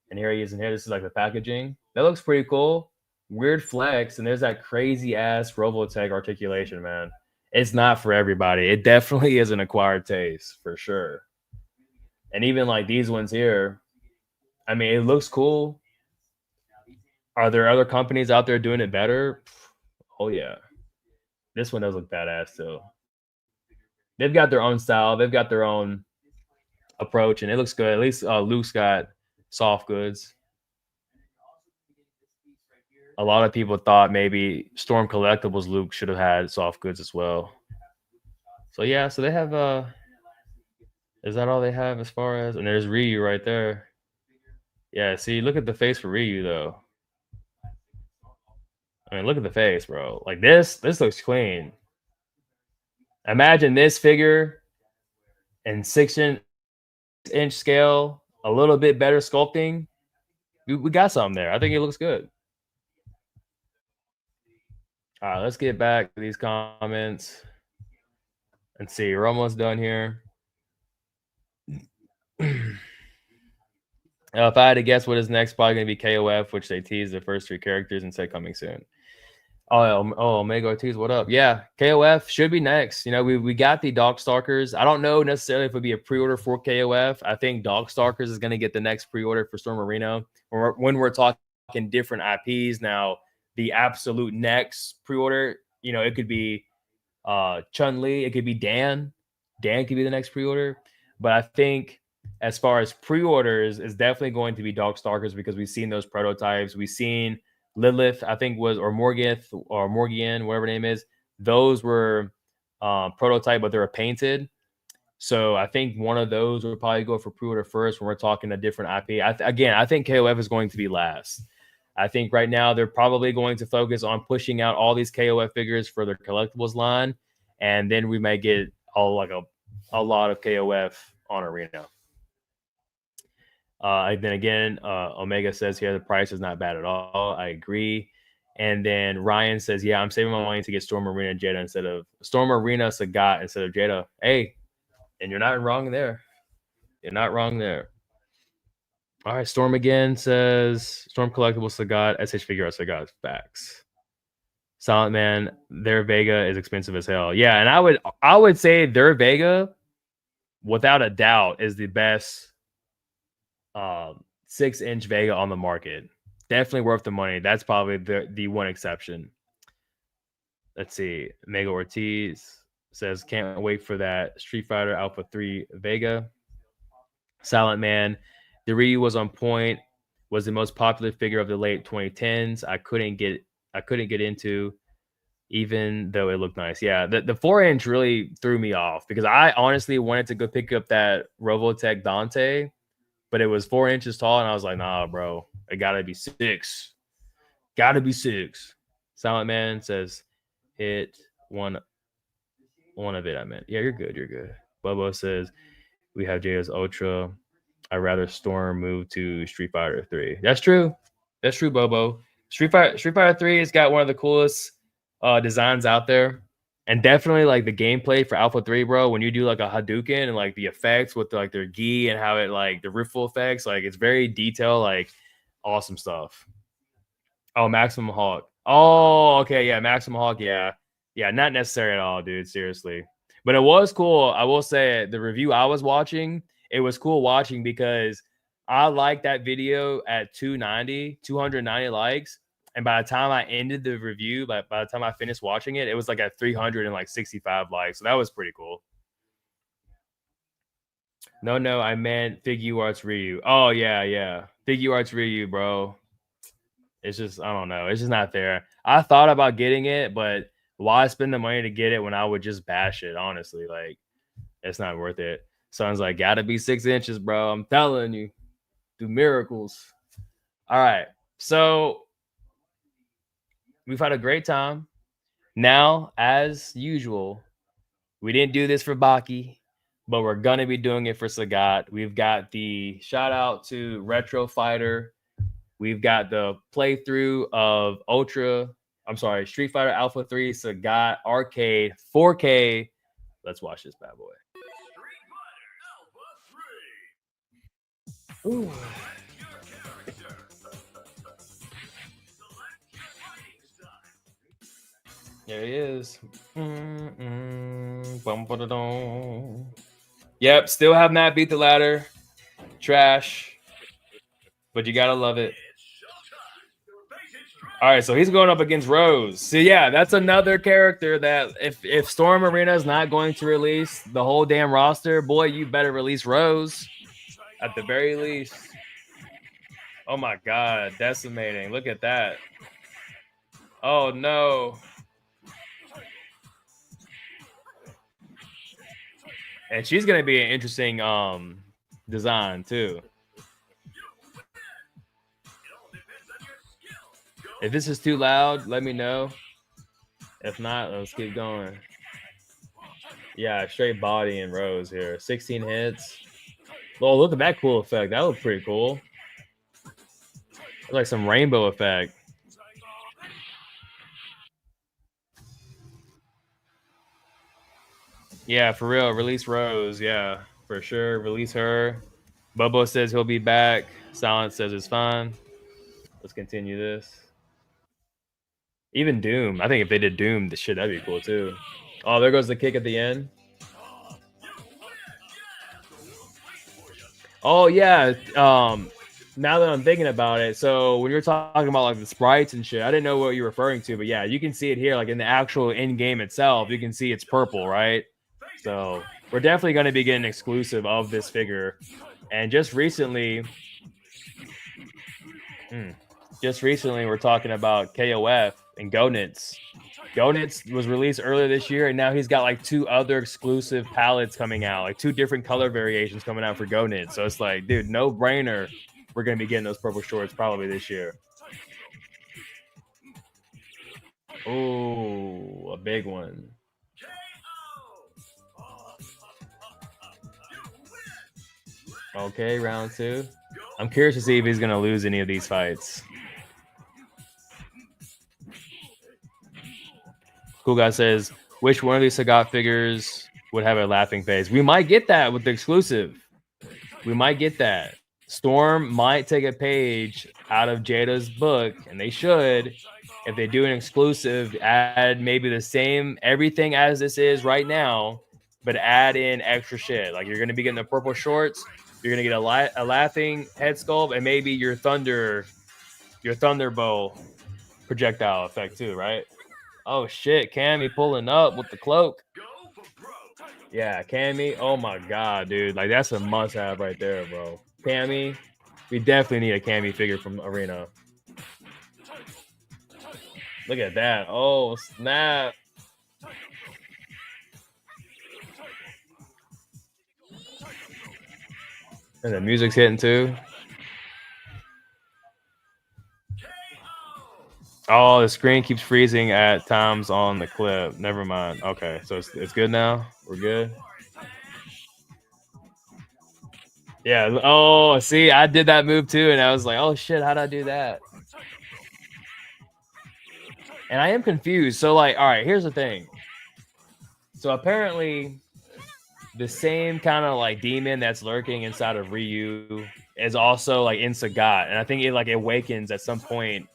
And here he is in here. This is like the packaging. That looks pretty cool. weird flex, and there's that crazy ass Robotech articulation, man. It's not for everybody. It definitely is an acquired taste for sure. And even like these ones here, I mean, it looks cool. Are there other companies out there doing it better? Oh yeah, this one does look badass too. They've got their own style. They've got their own approach, and it looks good. At least Luke's got soft goods. A lot of people thought maybe Storm Collectibles Luke should have had soft goods as well. So yeah, so they have is that all they have as far as, and there's Ryu right there. Yeah, see, look at the face for Ryu though. I mean, look at the face, bro. Like this looks clean. Imagine this figure in 6-inch scale, a little bit better sculpting. We got something there. I think it looks good. All right, let's get back to these comments and see. We're almost done here. If I had to guess what is next, probably going to be KOF, which they teased the first 3 characters and said coming soon. Omega Ortiz, what up? Yeah, KOF should be next. You know, we got the Dogstalkers. I don't know necessarily if it'll be a pre-order for KOF. I think Dogstalkers is going to get the next pre-order for Storm Arena. Or when we're talking different IPs now, the absolute next pre-order, you know, it could be Chun-Li, it could be Dan. Dan could be the next pre-order. But I think as far as pre-orders, it's definitely going to be Dogstalkers because we've seen those prototypes. We've seen Lilith, I think was, or Morgith or Morgan, whatever her name is. Those were prototype, but they were painted. So I think one of those will probably go for pre-order first when we're talking a different IP. I think KOF is going to be last. I think right now they're probably going to focus on pushing out all these KOF figures for their collectibles line, and then we may get a lot of KOF on Arena. Then again, Omega says here the price is not bad at all. I agree. And then Ryan says, yeah, I'm saving my money to get Storm Arena Jada instead of Storm Arena Sagat instead of Jada. Hey, and you're not wrong there. You're not wrong there. All right, Storm again says Storm Collectible Sagat, SH Figure Sagat facts. Silent Man, their Vega is expensive as hell. Yeah, and I would say their Vega, without a doubt, is the best 6-inch Vega on the market. Definitely worth the money. That's probably the one exception. Let's see. Mega Ortiz says, can't wait for that Street Fighter Alpha 3 Vega. Silent Man, the Ryu was on point, was the most popular figure of the late 2010s. I couldn't get into, even though it looked nice. Yeah, the 4-inch really threw me off because I honestly wanted to go pick up that Robotech Dante, but it was 4 inches tall, and I was like, nah, bro, it gotta be 6. Gotta be 6. Silent Man says, hit one of it. I meant, yeah, you're good. You're good. Bobo says, we have Jada's Ultra. I'd rather Storm move to Street Fighter 3. That's true. That's true, Bobo. Street Fighter 3 has got one of the coolest designs out there. And definitely like the gameplay for Alpha 3, bro, when you do like a Hadouken and like the effects with like their gi and how it like the riffle effects, like it's very detailed, like awesome stuff. Oh, Maximum Hawk. Oh, okay, yeah, Maximum Hawk, yeah. Yeah, not necessary at all, dude, seriously. But it was cool. I will say the review I was watching, it was cool watching because I liked that video at 290 likes. And by the time I ended the review, by the time I finished watching it, it was like at 365 likes. So that was pretty cool. No, I meant Figure Arts Ryu. Oh, yeah. Figure Arts Ryu, bro. It's just, I don't know. It's just not there. I thought about getting it, but why spend the money to get it when I would just bash it? Honestly, like it's not worth it. Son's like, gotta be 6 inches, bro. I'm telling you, do miracles. All right. So we've had a great time. Now, as usual, we didn't do this for Baki, but we're gonna be doing it for Sagat. We've got the shout out to Retro Fighter. We've got the playthrough of Street Fighter Alpha 3 Sagat Arcade 4K. Let's watch this bad boy. Ooh. There he is. Yep, still have not beat the ladder. Trash. But you gotta love it. All right, so he's going up against Rose. So yeah, that's another character that if Storm Arena is not going to release the whole damn roster, boy, you better release Rose at the very least. Oh my god, decimating. Look at that. Oh no. And she's gonna be an interesting design too. If this is too loud, let me know. If not, let's keep going. Yeah, straight body and Rose here. 16 hits. Oh, look at that cool effect. That looked pretty cool. Like some rainbow effect. Yeah, for real. Release Rose. Yeah, for sure. Release her. Bobo says he'll be back. Silence says it's fine. Let's continue this. Even Doom. I think if they did Doom, this shit, that'd be cool too. Oh, there goes the kick at the end. Oh yeah. Now that I'm thinking about it, so when you're talking about like the sprites and shit, I didn't know what you're referring to, but yeah, you can see it here, like in the actual in game itself. You can see it's purple, right? So we're definitely going to be getting exclusive of this figure. And just recently, we're talking about KOF and Gonitz. Gonitz was released earlier this year, and now he's got like 2 other exclusive palettes coming out, like 2 different color variations coming out for Gonitz. So it's like, dude, no brainer. We're going to be getting those purple shorts probably this year. Oh, a big one. Okay, round 2. I'm curious to see if he's going to lose any of these fights. Cool Guy says, which one of these Sagat figures would have a laughing face? We might get that with the exclusive. We might get that. Storm might take a page out of Jada's book, and they should. If they do an exclusive, add maybe the same everything as this is right now, but add in extra shit. Like you're going to be getting the purple shorts. You're going to get a laughing head sculpt, and maybe your thunderbolt projectile effect too, right? Oh shit, Cammy pulling up with the cloak. Yeah, Cammy. Oh my god, dude. Like that's a must-have right there, bro. Cammy. We definitely need a Cammy figure from Arena. Look at that. Oh, snap. And the music's hitting too. Oh, the screen keeps freezing at times on the clip. Never mind. Okay, so it's good now. We're good. Yeah. Oh, see, I did that move too, and I was like, oh shit, how'd I do that? And I am confused. So, like, all right, here's the thing. So apparently, the same kind of like demon that's lurking inside of Ryu is also like in Sagat, and I think it like awakens at some point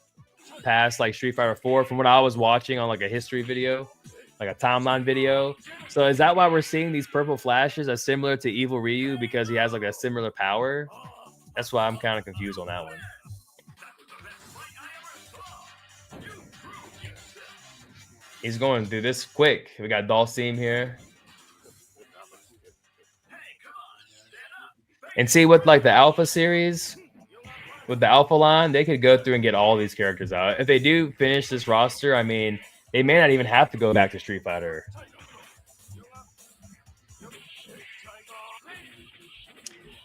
past like Street Fighter 4 from what I was watching on like a history video, like a timeline video. So is that why we're seeing these purple flashes as similar to Evil Ryu because he has like a similar power? That's why I'm kind of confused on that one. He's going through this quick. We got Dhalsim here. And see, with like the Alpha series, with the Alpha line, they could go through and get all these characters out. If they do finish this roster, I mean, they may not even have to go back to Street Fighter.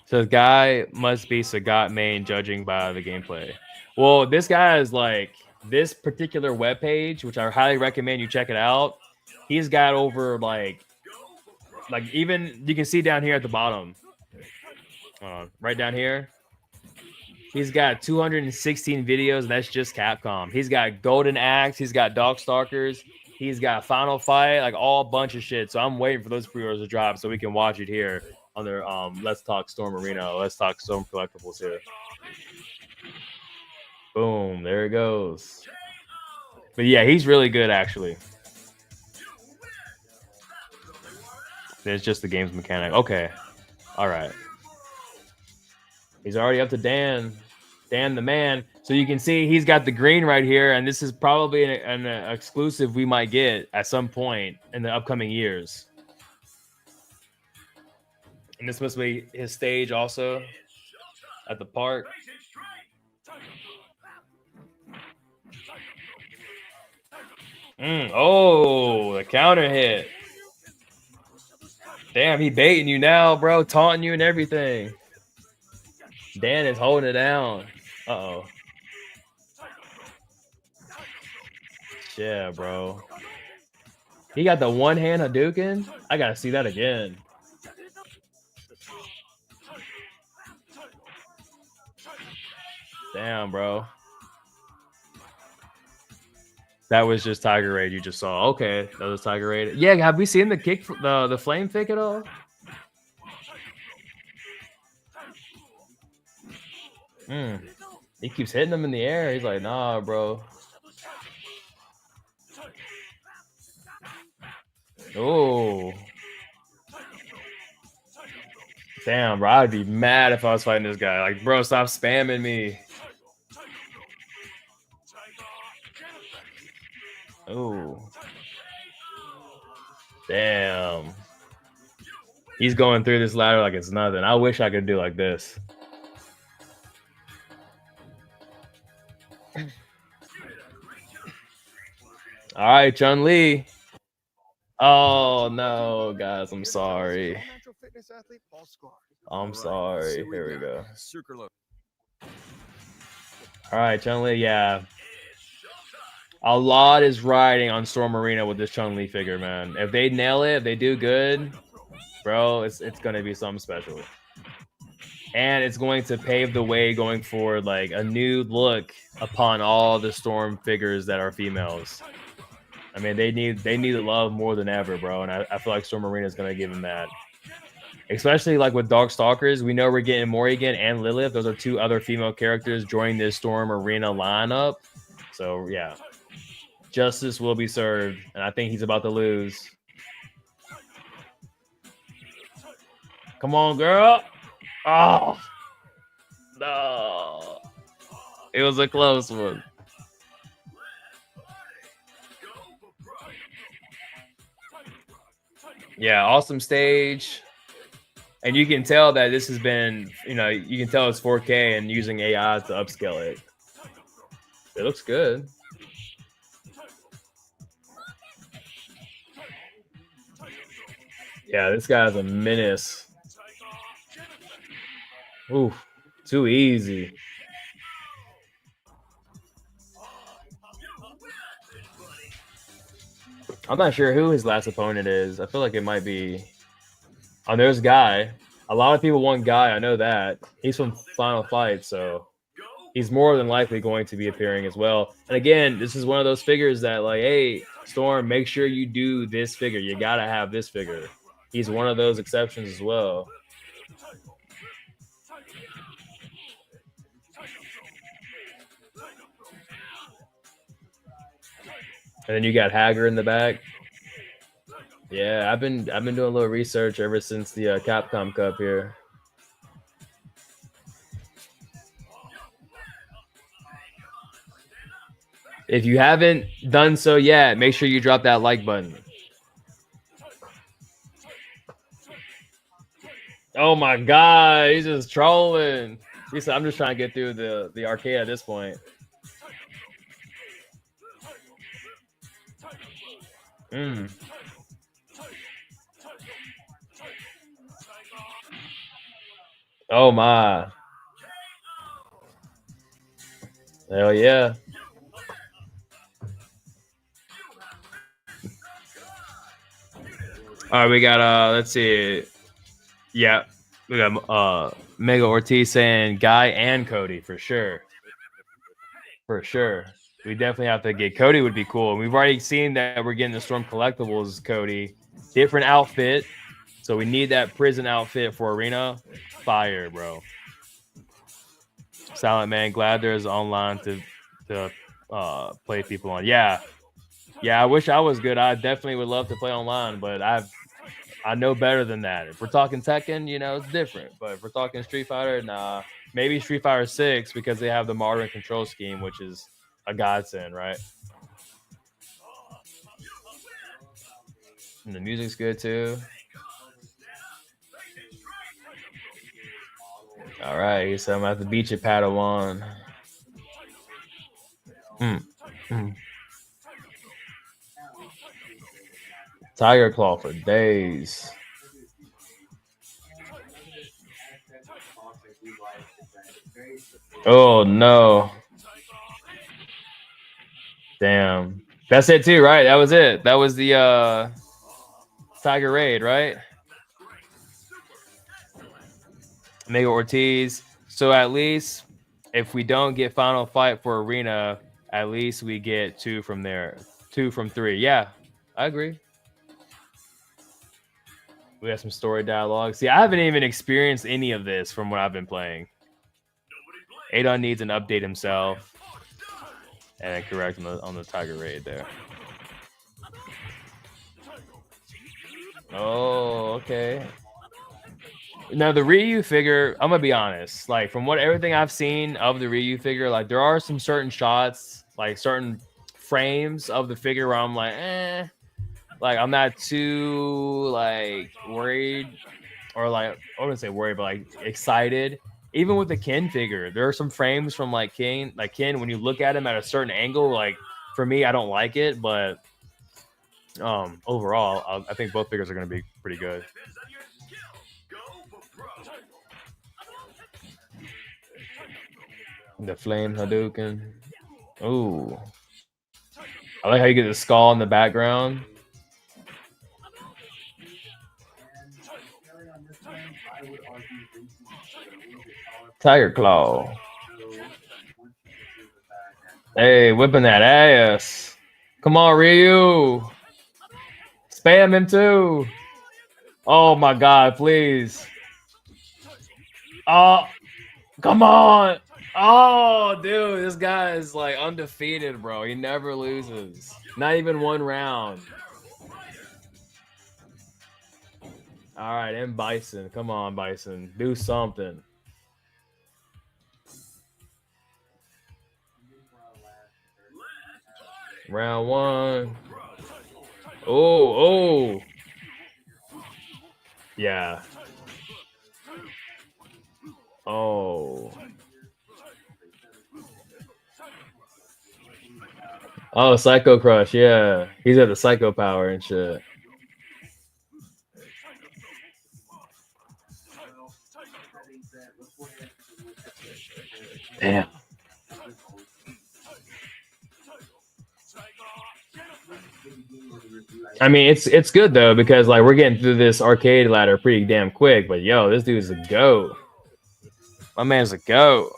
So the guy must be Sagat main, judging by the gameplay. Well, this guy is like this particular webpage, which I highly recommend you check it out. He's got over like even you can see down here at the bottom, right down here. He's got 216 videos, and that's just Capcom. He's got Golden Axe, he's got Darkstalkers, he's got Final Fight, like all bunch of shit. So I'm waiting for those pre-orders to drop so we can watch it here on their Let's Talk Storm Arena, Let's Talk Storm Collectibles here. Boom, there it goes. But yeah, he's really good actually. It's just the game's mechanic. Okay. All right. He's already up to Dan. Dan the man. So you can see he's got the green right here, and this is probably an exclusive we might get at some point in the upcoming years. And this must be his stage also at the park. Oh, the counter hit. Damn, he baiting you now, bro. Taunting you and everything. Dan is holding it down. Uh-oh. Yeah, bro. He got the one-hand Hadouken? I gotta see that again. Damn, bro. That was just Tiger Raid you just saw. Okay, that was Tiger Raid. Yeah, have we seen the kick, the flame kick at all? He keeps hitting him in the air. He's like, nah, bro. Oh. Damn, bro. I'd be mad if I was fighting this guy. Like, bro, stop spamming me. Oh. Damn. He's going through this ladder like it's nothing. I wish I could do like this. All right, Chun-Li. Oh, no, guys. I'm sorry. I'm sorry. Here we go. All right, Chun-Li. Yeah. A lot is riding on Storm Arena with this Chun-Li figure, man. If they nail it, if they do good, bro, it's going to be something special. And it's going to pave the way going forward, like a new look upon all the Storm figures that are females. I mean, they need love more than ever, bro. And I feel like Storm Arena is going to give them that. Especially like with Darkstalkers, we know we're getting Morrigan and Lilith. Those are two other female characters joining this Storm Arena lineup. So, yeah. Justice will be served. And I think he's about to lose. Come on, girl. Oh. No. It was a close one. Yeah, awesome stage. And you can tell that this has been, you can tell it's 4K and using AI to upscale it. It looks good. Yeah, this guy's a menace. Ooh, too easy. I'm not sure who his last opponent is. I feel like it might be... Oh, there's Guy. A lot of people want Guy. I know that. He's from Final Fight, so he's more than likely going to be appearing as well. And again, this is one of those figures that, like, hey, Storm, make sure you do this figure. You got to have this figure. He's one of those exceptions as well. And then you got Hager in the back. Yeah, I've been doing a little research ever since the Capcom Cup here. If you haven't done so yet, make sure you drop that like button. Oh my God, he's just trolling. He said, I'm just trying to get through the arcade at this point. Oh my. Hell yeah. All right, we got let's see. Yeah, we got Mega Ortiz saying Guy and Cody for sure. For sure. We definitely have to get Cody would be cool. We've already seen that we're getting the Storm Collectibles Cody. Different outfit. So we need that prison outfit for Arena. Fire, bro. Silent Man, glad there's online to play people on. Yeah. Yeah, I wish I was good. I definitely would love to play online, but I I know better than that. If we're talking Tekken, you know, it's different. But if we're talking Street Fighter, nah. Maybe Street Fighter 6 because they have the modern control scheme, which is a godsend, right? And the music's good too. All right, so I'm gonna have to beat you, Padawan. Mm, mm. Tiger Claw for days. Oh no. Damn. That's it too, right? That was it. That was the Tiger Raid, right? Mega Ortiz. So at least if we don't get Final Fight for Arena, at least we get two from there. Two from three. Yeah, I agree. We have some story dialogue. See, I haven't even experienced any of this from what I've been playing. Adon needs an update himself. And correct on the Tiger Raid there. Oh, okay. Now the Ryu figure, I'm gonna be honest. Like from what everything I've seen of the Ryu figure, like there are some certain shots, like certain frames of the figure where I'm like, like I'm not too like worried or like I wouldn't say worried, but like excited. Even with the Ken figure, there are some frames from like Ken when you look at him at a certain angle, like for me, I don't like it, but overall, I think both figures are gonna be pretty good. The Flame Hadouken. Ooh. I like how you get the skull in the background. Tiger Claw. Hey, whipping that ass. Come on, Ryu. Spam him too. Oh my god, please. Oh, come on. Oh, dude, this guy is like undefeated, bro. He never loses. Not even one round. All right, and Bison. Come on, Bison. Do something. Round one. Oh. Yeah. Oh. Oh, Psycho Crush. Yeah. He's got the psycho power and shit. Damn. I mean, it's good though because like we're getting through this arcade ladder pretty damn quick. But yo, this dude's a goat. My man's a goat.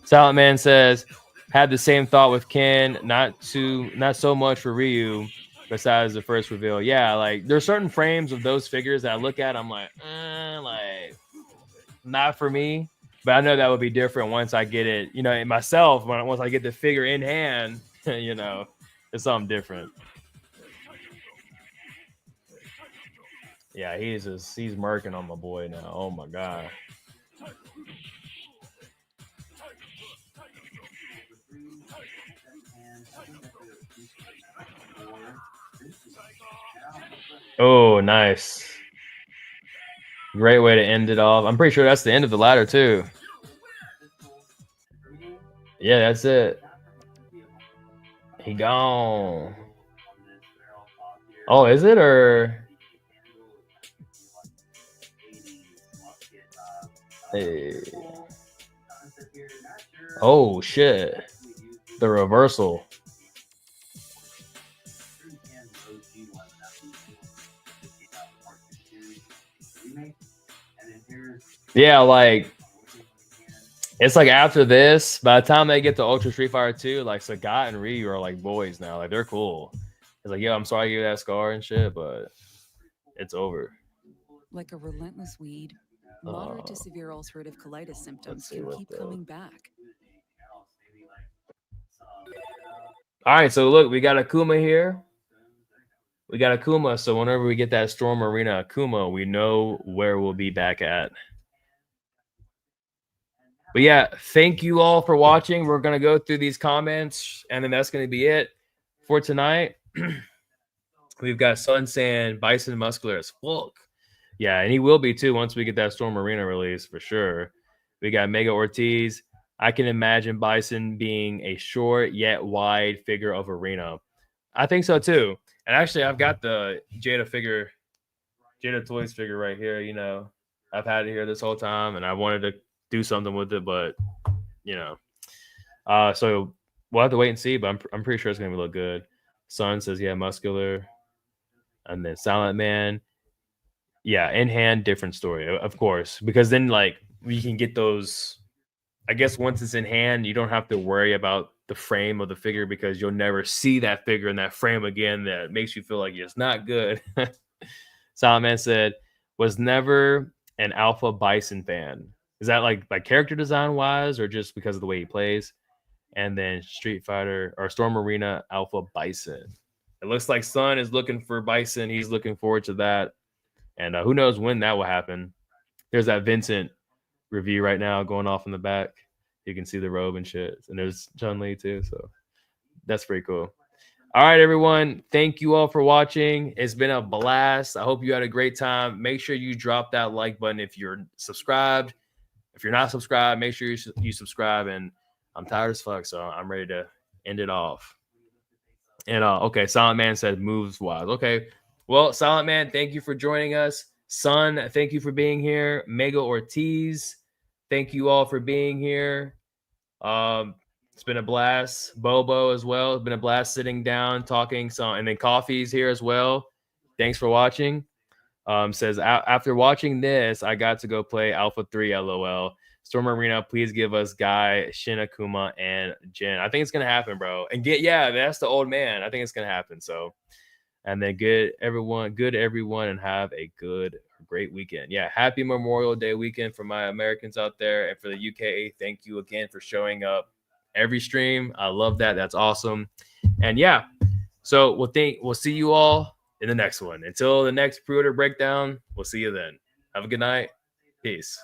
Silent Man says, had the same thought with Ken, not so much for Ryu, besides the first reveal. Yeah, like there's certain frames of those figures that I look at, I'm like not for me. But I know that would be different once I get it, you know, myself. Once I get the figure in hand, you know, it's something different. Yeah, he's murking on my boy now. Oh my god. Oh, nice. Great way to end it off. I'm pretty sure that's the end of the ladder too. Yeah, that's it. He gone. Oh, is it or? Hey. Oh shit. The reversal. Yeah, like it's like after this, by the time they get to Ultra Street Fighter 2, like Sagat and Ryu are like boys now. Like they're cool. It's like, yo, I'm sorry you that scar and shit, but it's over. Like a relentless weed, moderate to severe ulcerative colitis symptoms can keep coming back. All right, so look, we got Akuma here. We got Akuma, so whenever we get that Storm Arena Akuma, we know where we'll be back at. But yeah, thank you all for watching. We're gonna go through these comments, and then that's gonna be it for tonight. We've got Sun saying Bison muscular as fuck. Yeah, and he will be too once we get that Storm Arena release for sure. We got Mega Ortiz. I can imagine Bison being a short yet wide figure of Arena. I think so too. And actually, I've got the Jada Toys figure right here. You know, I've had it here this whole time, and I wanted to do something with it, but you know, so we'll have to wait and see. But I'm pretty sure it's gonna look good. Sun says, yeah, muscular, and then Silent Man. Yeah, in hand, different story, of course, because then like we can get those. I guess once it's in hand, you don't have to worry about the frame of the figure because you'll never see that figure in that frame again. That makes you feel like it's not good. Solomon said, was never an Alpha Bison fan. Is that like character design wise or just because of the way he plays? And then Street Fighter or Storm Arena Alpha Bison. It looks like Sun is looking for Bison. He's looking forward to that. And who knows when that will happen. There's that Vincent review right now going off in the back. You can see the robe and shit. And there's Chun-Li too. So that's pretty cool. All right, everyone. Thank you all for watching. It's been a blast. I hope you had a great time. Make sure you drop that like button if you're subscribed. If you're not subscribed, make sure you subscribe. And I'm tired as fuck, so I'm ready to end it off. And okay, Silent Man said moves wise. Okay, well, Silent Man, thank you for joining us. Sun, thank you for being here. Mega Ortiz, thank you all for being here. It's been a blast. Bobo as well. It's been a blast sitting down, talking. And then Coffee's here as well. Thanks for watching. Says, after watching this, I got to go play Alpha 3, LOL. Storm Arena, please give us Guy, Shin Akuma, and Jin. I think it's going to happen, bro. And that's the old man. I think it's going to happen. So, and then good everyone, and have a great weekend. Yeah, happy Memorial Day weekend for my Americans out there. And for the UK, thank you again for showing up every stream. I love that. That's awesome. And yeah, so we'll see you all in the next one. Until the next pre-order breakdown, we'll see you then. Have a good night. Peace.